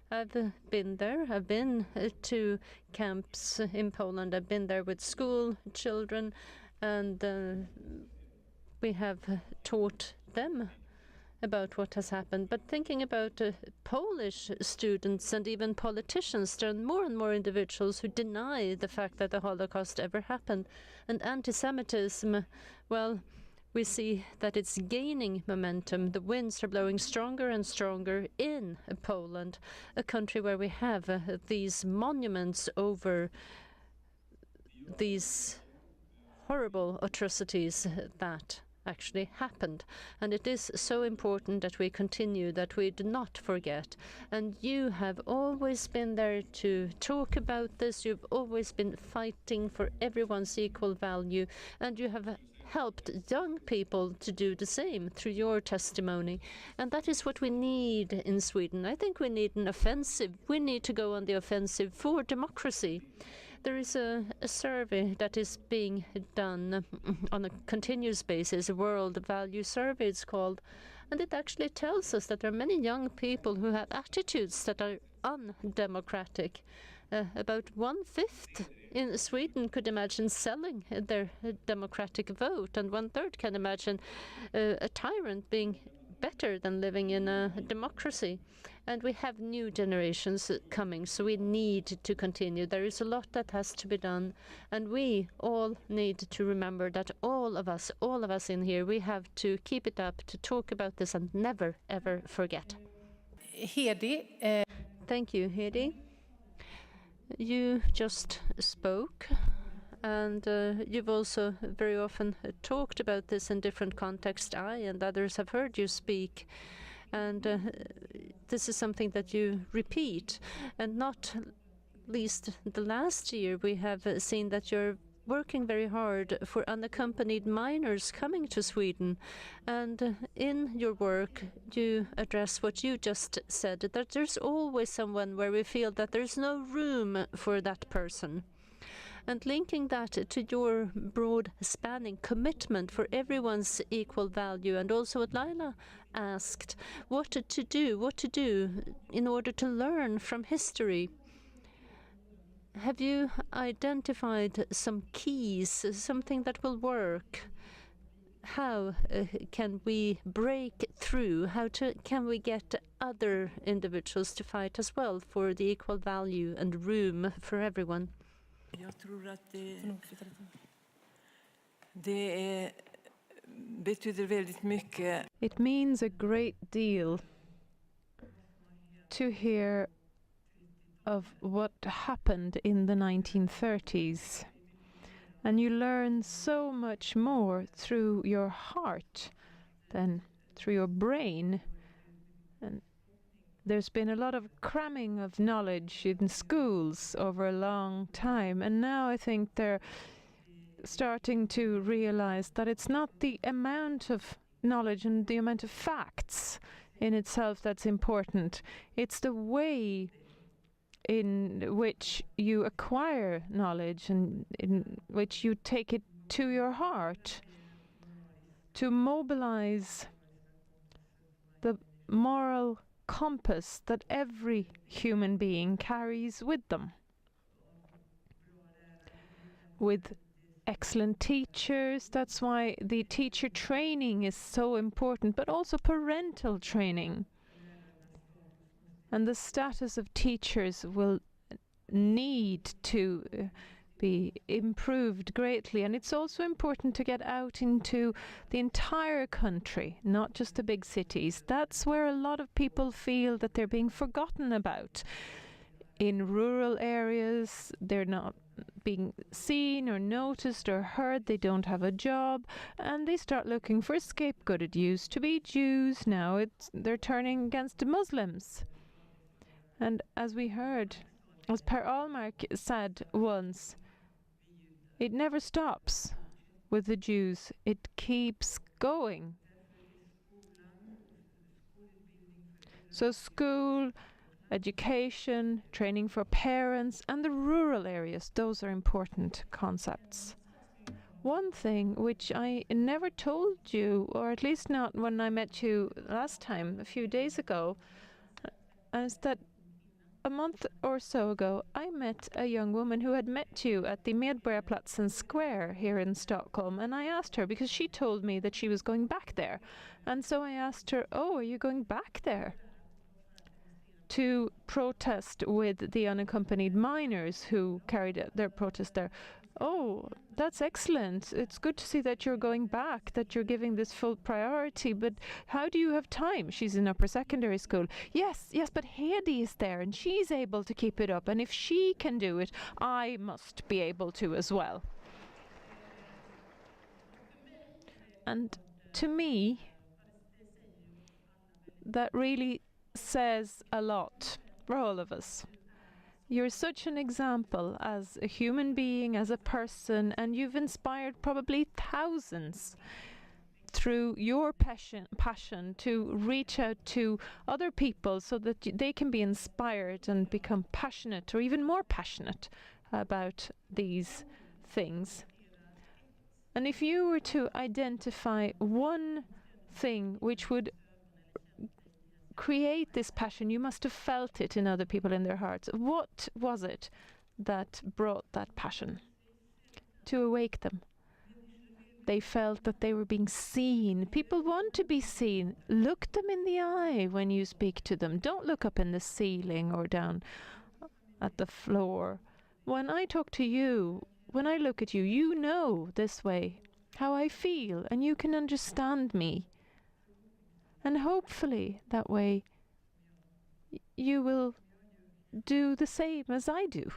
B: I've been there. I've been to camps in Poland. I've been there with school children, and we have taught them about what has happened. But thinking about Polish students and even politicians, there are more and more individuals who deny the fact that the Holocaust ever happened. And anti-Semitism, well, we see that it's gaining momentum. The winds are blowing stronger and stronger in Poland, a country where we have these monuments over these horrible atrocities that actually happened. And it is so important that we continue, that we do not forget. And you have always been there to talk about this. You've always been fighting for everyone's equal value, and you have helped young people to do the same through your testimony. And that is what we need in Sweden. I think we need an offensive. We need to go on the offensive for democracy. There is a survey that is being done on a continuous basis, a World Value Survey it's called, and it actually tells us that there are many young people who have attitudes that are undemocratic. About 1/5 in Sweden could imagine selling their democratic vote, and 1/3 can imagine a tyrant being better than living in a democracy. And we have new generations coming, so we need to continue. There is a lot that has to be done, and we all need to remember that all of us in here, we have to keep it up, to talk about this and never, ever forget.
H: Hédi,
B: Thank you, Hédi. You just spoke, and you've also very often talked about this in different contexts. I and others have heard you speak, and this is something that you repeat. And not least the last year, we have seen that you're working very hard for unaccompanied minors coming to Sweden. And in your work, you address what you just said, that there's always someone where we feel that there's no room for that person. And linking that to your broad spanning commitment for everyone's equal value, and also what Laila asked, what to do in order to learn from history. Have you identified some keys, something that will work? how can we break through? Can we get other individuals to fight as well for the equal value and room for everyone?
E: Jag tror att det betyder väldigt mycket.
C: It means a great deal to hear of what happened in the 1930s. And you learn so much more through your heart than through your brain. And there's been a lot of cramming of knowledge in schools over a long time. And now I think they're starting to realize that it's not the amount of knowledge and the amount of facts in itself that's important. It's the way in which you acquire knowledge and in which you take it to your heart, to mobilize the moral compass that every human being carries with them. With excellent teachers, that's why the teacher training is so important, but also parental training. And the status of teachers will need to be improved greatly. And it's also important to get out into the entire country, not just the big cities. That's where a lot of people feel that they're being forgotten about. In rural areas, they're not being seen or noticed or heard. They don't have a job, and they start looking for a scapegoat. It used to be Jews, now they're turning against the Muslims. And as we heard, as Per Ahlmark said once, it never stops with the Jews. It keeps going. So school, education, training for parents, and the rural areas, those are important concepts. One thing which I never told you, or at least not when I met you last time, a few days ago, is that a month or so ago, I met a young woman who had met you at the Medborgarplatsen Square here in Stockholm, and I asked her, because she told me that she was going back there, and so I asked her, "Oh, are you going back there to protest with the unaccompanied minors who carried out their protest there?" "Oh, that's excellent. It's good to see that you're going back, that you're giving this full priority, but how do you have time?" She's in upper secondary school. Yes, but Hédi is there and she's able to keep it up, and if she can do it, I must be able to as well. And to me, that really says a lot for all of us. You're such an example as a human being, as a person, and you've inspired probably thousands through your passion to reach out to other people so that they can be inspired and become passionate or even more passionate about these things. And if you were to identify one thing which would create this passion, you must have felt it in other people, in their hearts. What was it that brought that passion to awake them? They felt that they were being seen. People want to be seen. Look them in the eye when you speak to them. Don't look up in the ceiling or down at the floor. When I talk to you, when I look at you, you know this way how I feel, and you can understand me. And hopefully that way you will do the same as I do.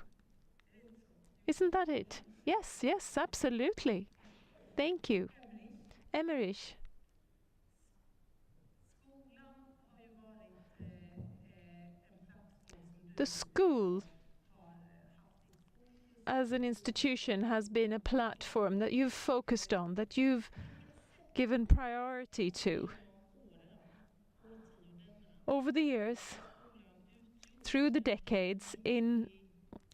C: Isn't that it? Yes, absolutely. Thank you. Emerich. The school as an institution has been a platform that you've focused on, that you've given priority to. Over the years, through the decades, in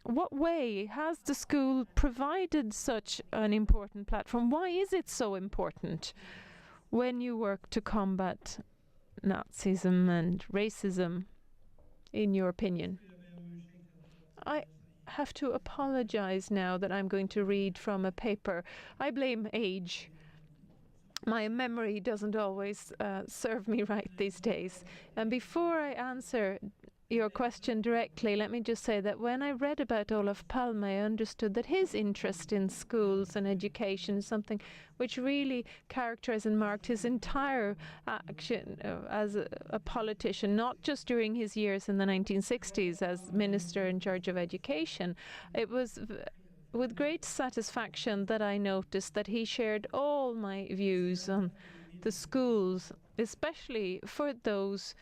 C: what way has the school provided such an important platform? Why is it so important when you work to combat Nazism and racism, in your opinion? I have to apologize now that I'm going to read from a paper. I blame age. my memory doesn't always serve me right these days. And before I answer your question directly, let me just say that when I read about Olof Palme, I understood that his interest in schools and education is something which really characterized and marked his entire action as a politician, not just during his years in the 1960s as minister in charge of education. It was with great satisfaction that I noticed that he shared all my views on the schools, especially for those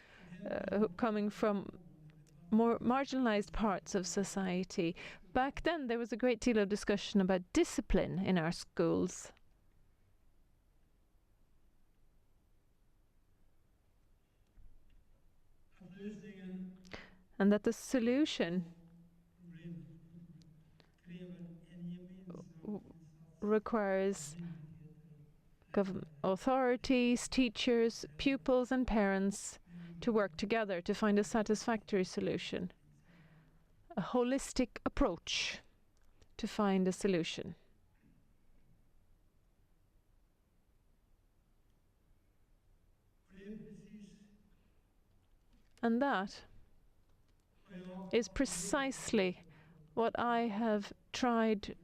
C: coming from more marginalized parts of society. Back then, there was a great deal of discussion about discipline in our schools. And that the solution requires government authorities, teachers, pupils and parents to work together to find a satisfactory solution. A holistic approach to find a solution. And that is precisely what I have tried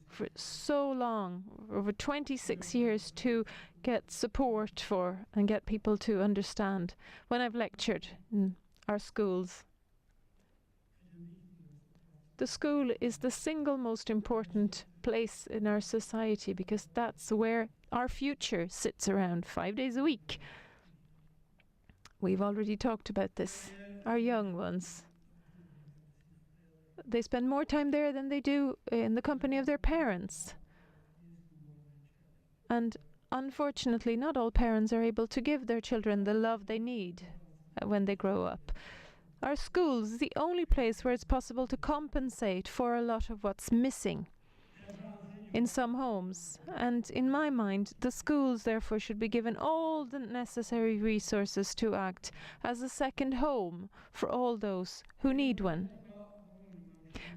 C: for so long, over 26 years, to get support for and get people to understand when I've lectured in our schools. The school is the single most important place in our society because that's where our future sits around 5 days a week. We've already talked about this. Our young ones, they spend more time there than they do in the company of their parents. And unfortunately, not all parents are able to give their children the love they need when they grow up. Our schools is the only place where it's possible to compensate for a lot of what's missing in some homes. And in my mind, the schools therefore should be given all the necessary resources to act as a second home for all those who need one.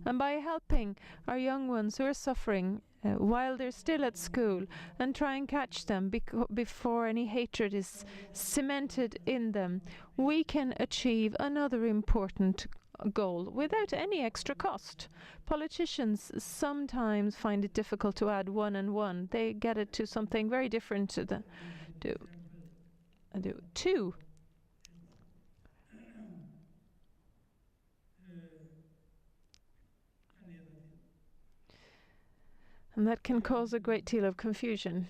C: And by helping our young ones who are suffering while they're still at school and try and catch them before any hatred is cemented in them, we can achieve another important goal without any extra cost. Politicians sometimes find it difficult to add 1 and 1. They get it to something very different to the 2. And that can cause a great deal of confusion.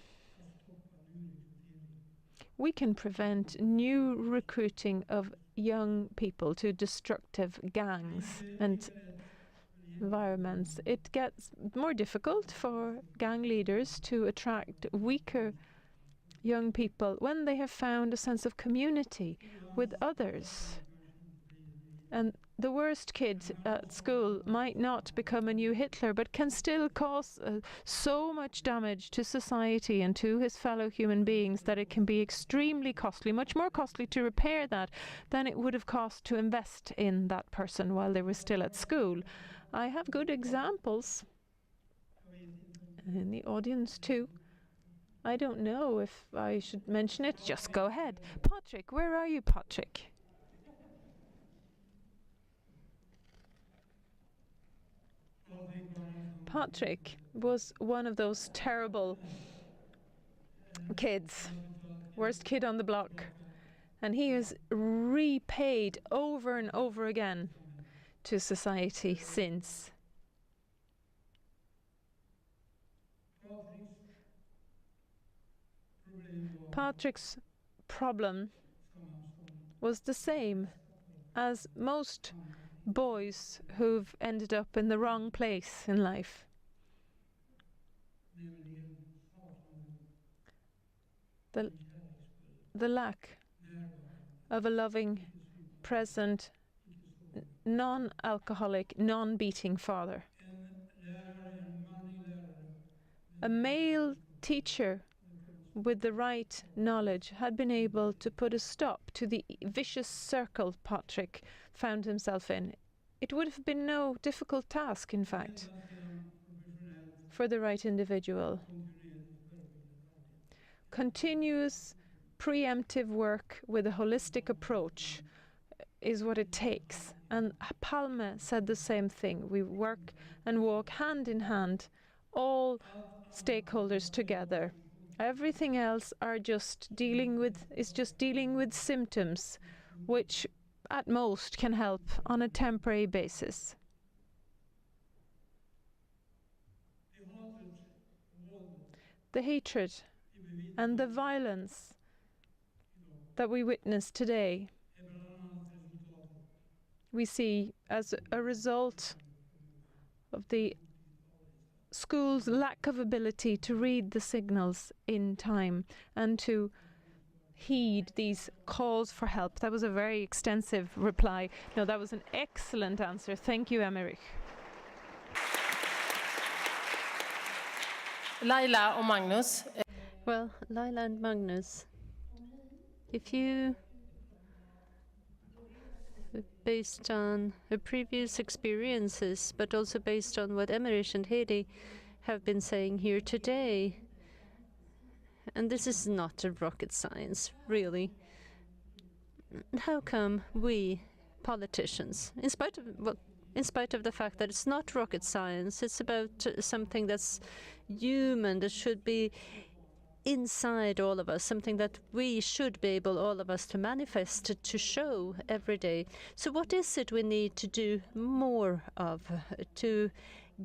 C: We can prevent new recruiting of young people to destructive gangs and environments. It gets more difficult for gang leaders to attract weaker young people when they have found a sense of community with others. And the worst kid at school might not become a new Hitler, but can still cause so much damage to society and to his fellow human beings that it can be extremely costly, much more costly to repair that than it would have cost to invest in that person while they were still at school. I have good examples in the audience too. I don't know if I should mention it. Just go ahead. Patrick, where are you, Patrick? Patrick was one of those terrible kids, worst kid on the block, and he is repaid over and over again to society since. Patrick's problem was the same as most boys who've ended up in the wrong place in life. The lack of a loving, present, non-alcoholic, non-beating father. A male teacher with the right knowledge had been able to put a stop to the vicious circle Patrick found himself in. It would have been no difficult task, in fact, for the right individual. continuous preemptive work with a holistic approach is what it takes. And Palme said the same thing. We work and walk hand in hand, all stakeholders together. Everything else is just dealing with symptoms, which at most can help on a temporary basis. The hatred and the violence that we witness today, we see as a result of the school's lack of ability to read the signals in time and to heed these calls for help. That was a very extensive reply. No, that was an excellent answer. Thank you, Emerich.
H: Laila och Magnus.
B: Well, Laila and Magnus, if you, based on the previous experiences, but also based on what Emerich and Hédi have been saying here today, and this is not a rocket science, really, how come we politicians, in spite of the fact that it's not rocket science, it's about something that's human, that should be inside all of us, something that we should be able, all of us, to manifest, to show every day. So what is it we need to do more of to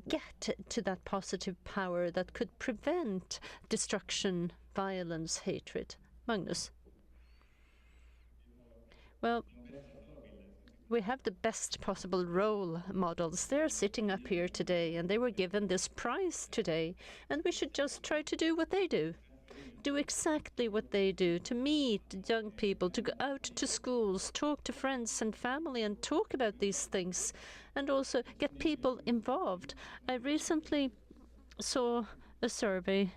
B: get to that positive power that could prevent destruction, violence, hatred? Magnus? Well, we have the best possible role models. They're sitting up here today and they were given this prize today, and we should just try to do what they do. Do exactly what they do, to meet young people, to go out to schools, talk to friends and family and talk about these things, and also get people involved. I recently saw a survey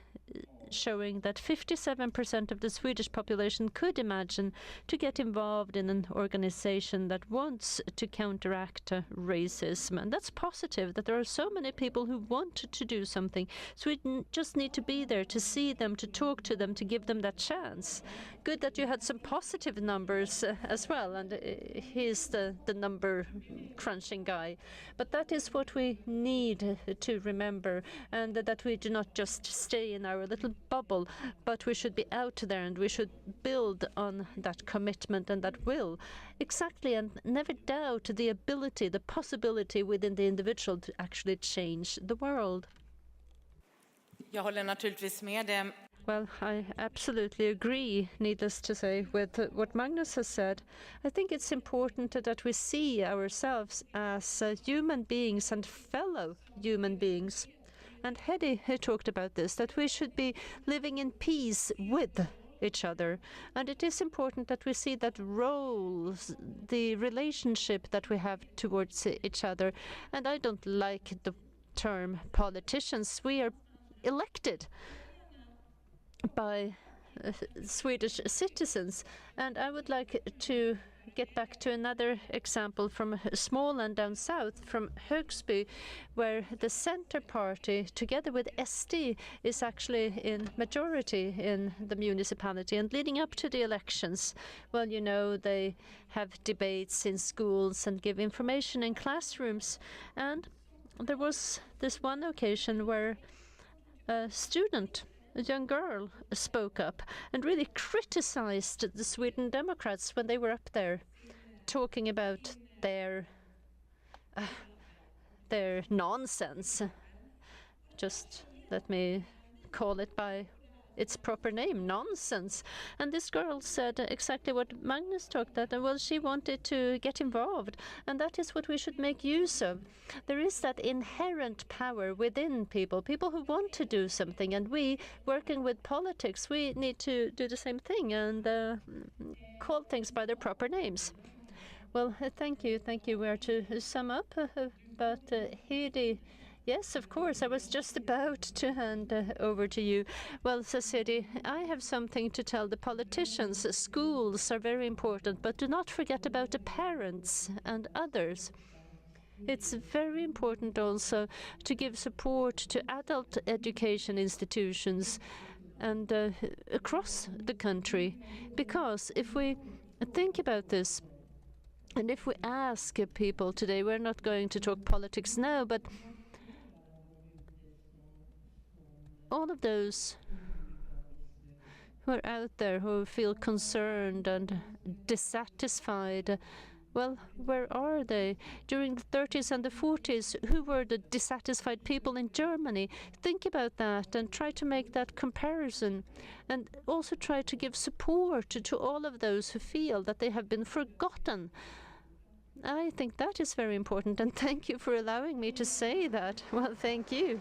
B: showing that 57% of the Swedish population could imagine to get involved in an organization that wants to counteract racism. And that's positive, that there are so many people who want to do something. So we just need to be there to see them, to talk to them, to give them that chance. Good that you had some positive numbers as well, and he's the number crunching guy. But that is what we need to remember, and that we do not just stay in our little bubble, but we should be out there and we should build on that commitment and that will. Exactly, and never doubt the ability, the possibility within the individual to actually change the world.
I: Jag håller naturligtvis med.
B: Well, I absolutely agree, needless to say, with what Magnus has said. I think it's important that we see ourselves as human beings and fellow human beings. And Hédi talked about this, that we should be living in peace with each other. And it is important that we see that roles, the relationship that we have towards each other. And I don't like the term politicians. We are elected by Swedish citizens. And I would like to get back to another example from Småland down south, from Högsby, where the Centre Party, together with SD, is actually in majority in the municipality. And leading up to the elections, well, you know, they have debates in schools and give information in classrooms. And there was this one occasion where a student, a young girl, spoke up and really criticized the Sweden Democrats when they were up there talking about their nonsense. Just let me call it by its proper name, nonsense. And this girl said exactly what Magnus talked about, and well, she wanted to get involved, and that is what we should make use of. There is that inherent power within people who want to do something, and we, working with politics, we need to do the same thing and call things by their proper names. Well, thank you. We are to sum up, but Hédi, yes, of course. I was just about to hand over to you. Well, says Hédi, I have something to tell the politicians. Schools are very important, but do not forget about the parents and others. It's very important also to give support to adult education institutions and across the country. Because if we think about this, and if we ask people today, we're not going to talk politics now, but all of those who are out there who feel concerned and dissatisfied, well, where are they? During the 30s and the 40s, who were the dissatisfied people in Germany? Think about that and try to make that comparison, and also try to give support to all of those who feel that they have been forgotten. I think that is very important, and thank you for allowing me to say that. Well, thank you.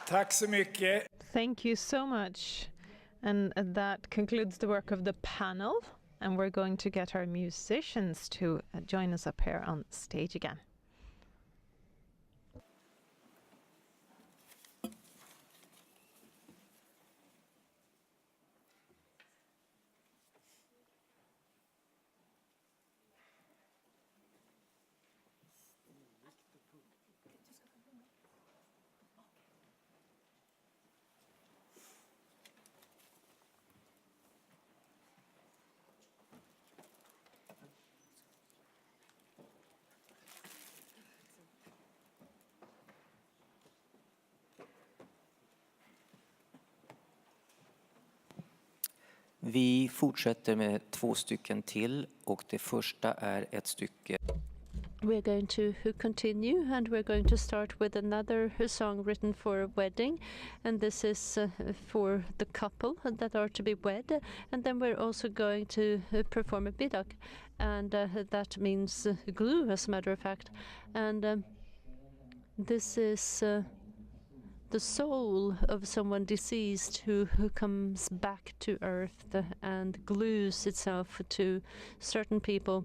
D: Tack så mycket.
C: Thank you so much. And that concludes the work of the panel. And we're going to get our musicians to join us up here on stage again.
G: Vi fortsätter med 2 stycken till och det första är ett stycke.
B: We're going to continue, and we're going to start with another song written for a wedding, and this is for the couple that are to be wed, and then we're also going to perform a bidag, and that means glue, as a matter of fact, and this is the soul of someone deceased who comes back to earth and glues itself to certain people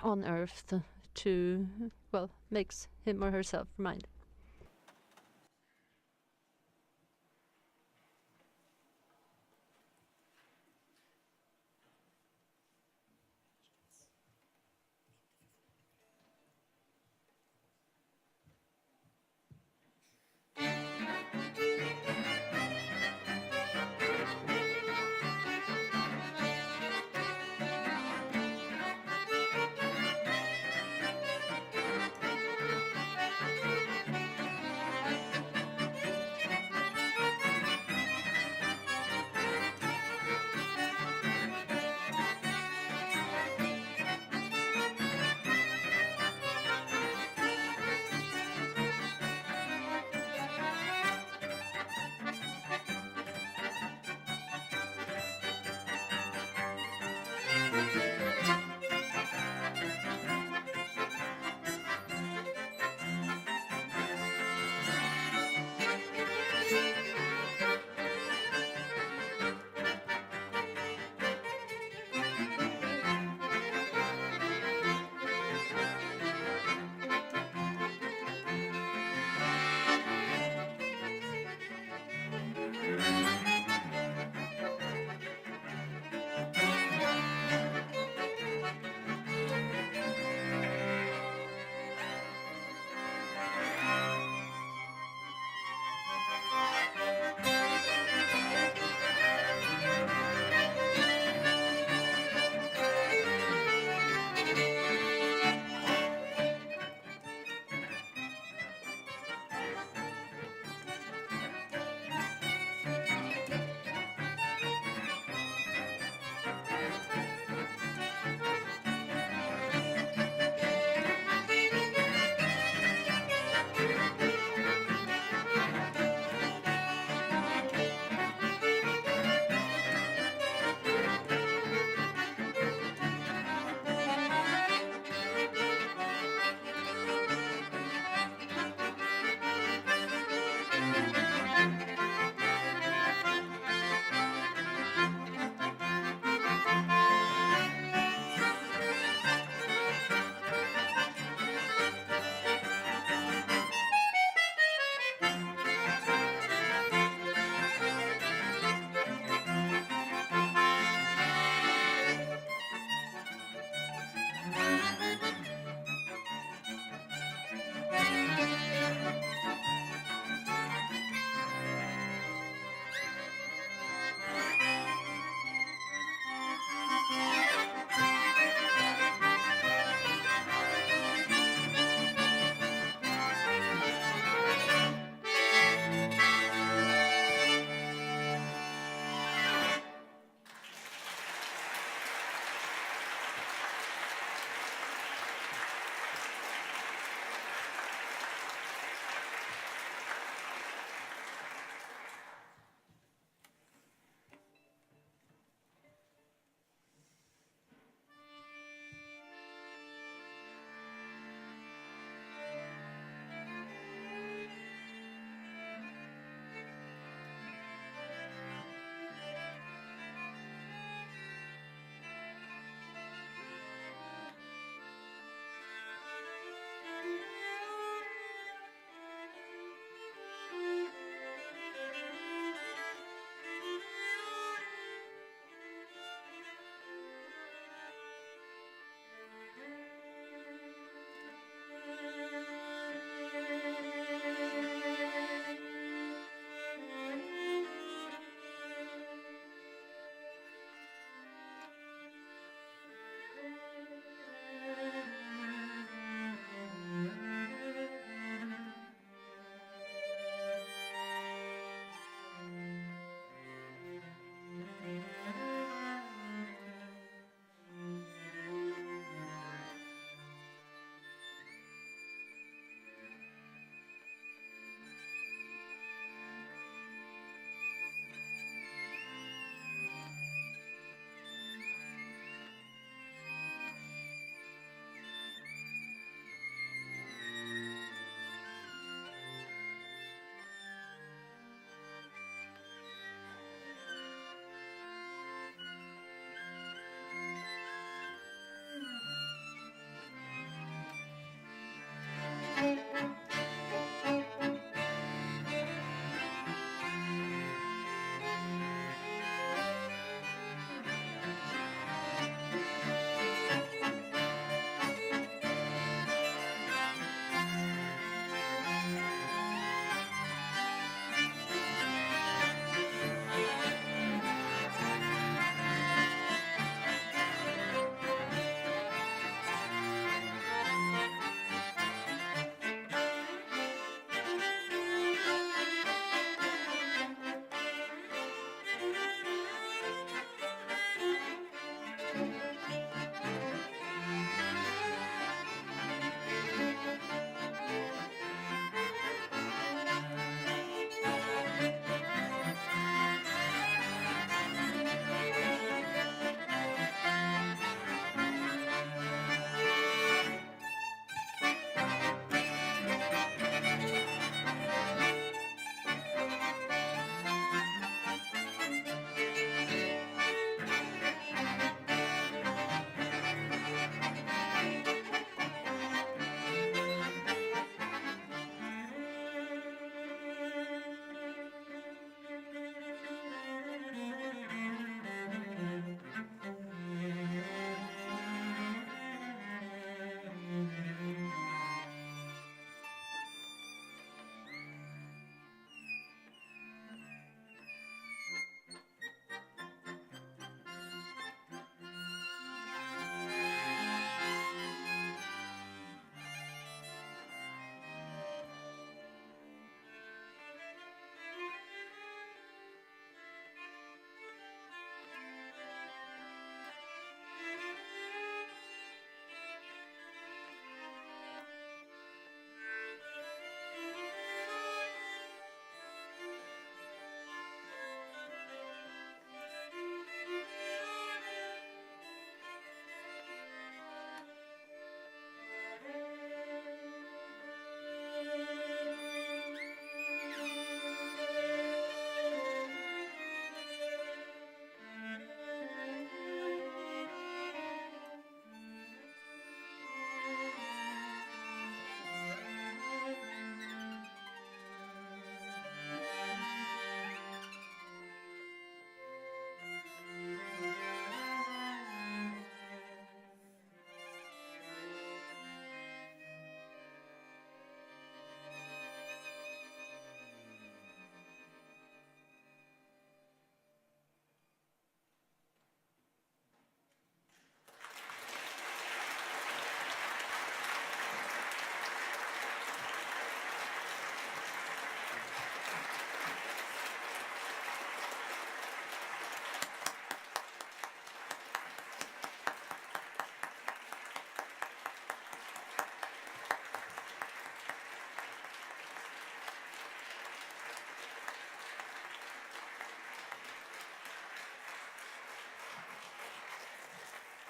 B: on earth to, well, makes him or herself remind.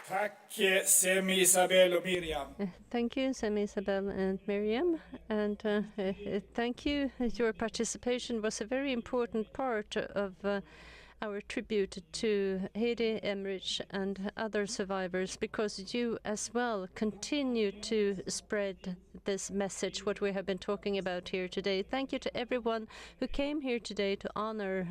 D: Tack Semi, Isabel och Miriam.
B: Thank you, Semi, Isabel, and Miriam. And thank you. Your participation was a very important part of our tribute to Hédi, Emerich, and other survivors, because you as well continue to spread this message, what we have been talking about here today. Thank you to everyone who came here today to honor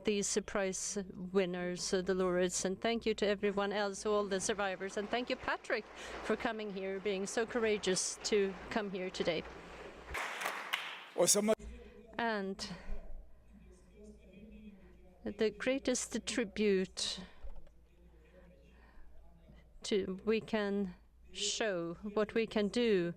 B: these prize winners, the laureates, and thank you to everyone else, all the survivors, and thank you, Patrick, for coming here, being so courageous to come here today. And the greatest tribute we can show, what we can do,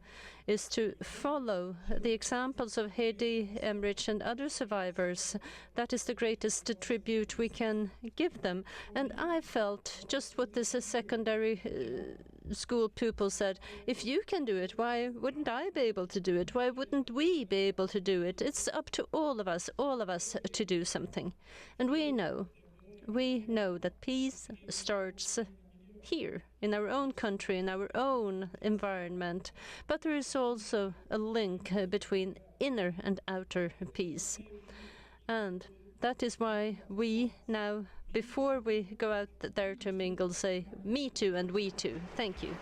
B: is to follow the examples of Hédi, Emerich, and other survivors. That is the greatest tribute we can give them. And I felt just what this secondary school pupil said: if you can do it, why wouldn't I be able to do it? Why wouldn't we be able to do it? It's up to all of us to do something. And we know that peace starts here, in our own country, in our own environment. But there is also a link between inner and outer peace. And that is why we now, before we go out there to mingle, say, me too and we too. Thank you.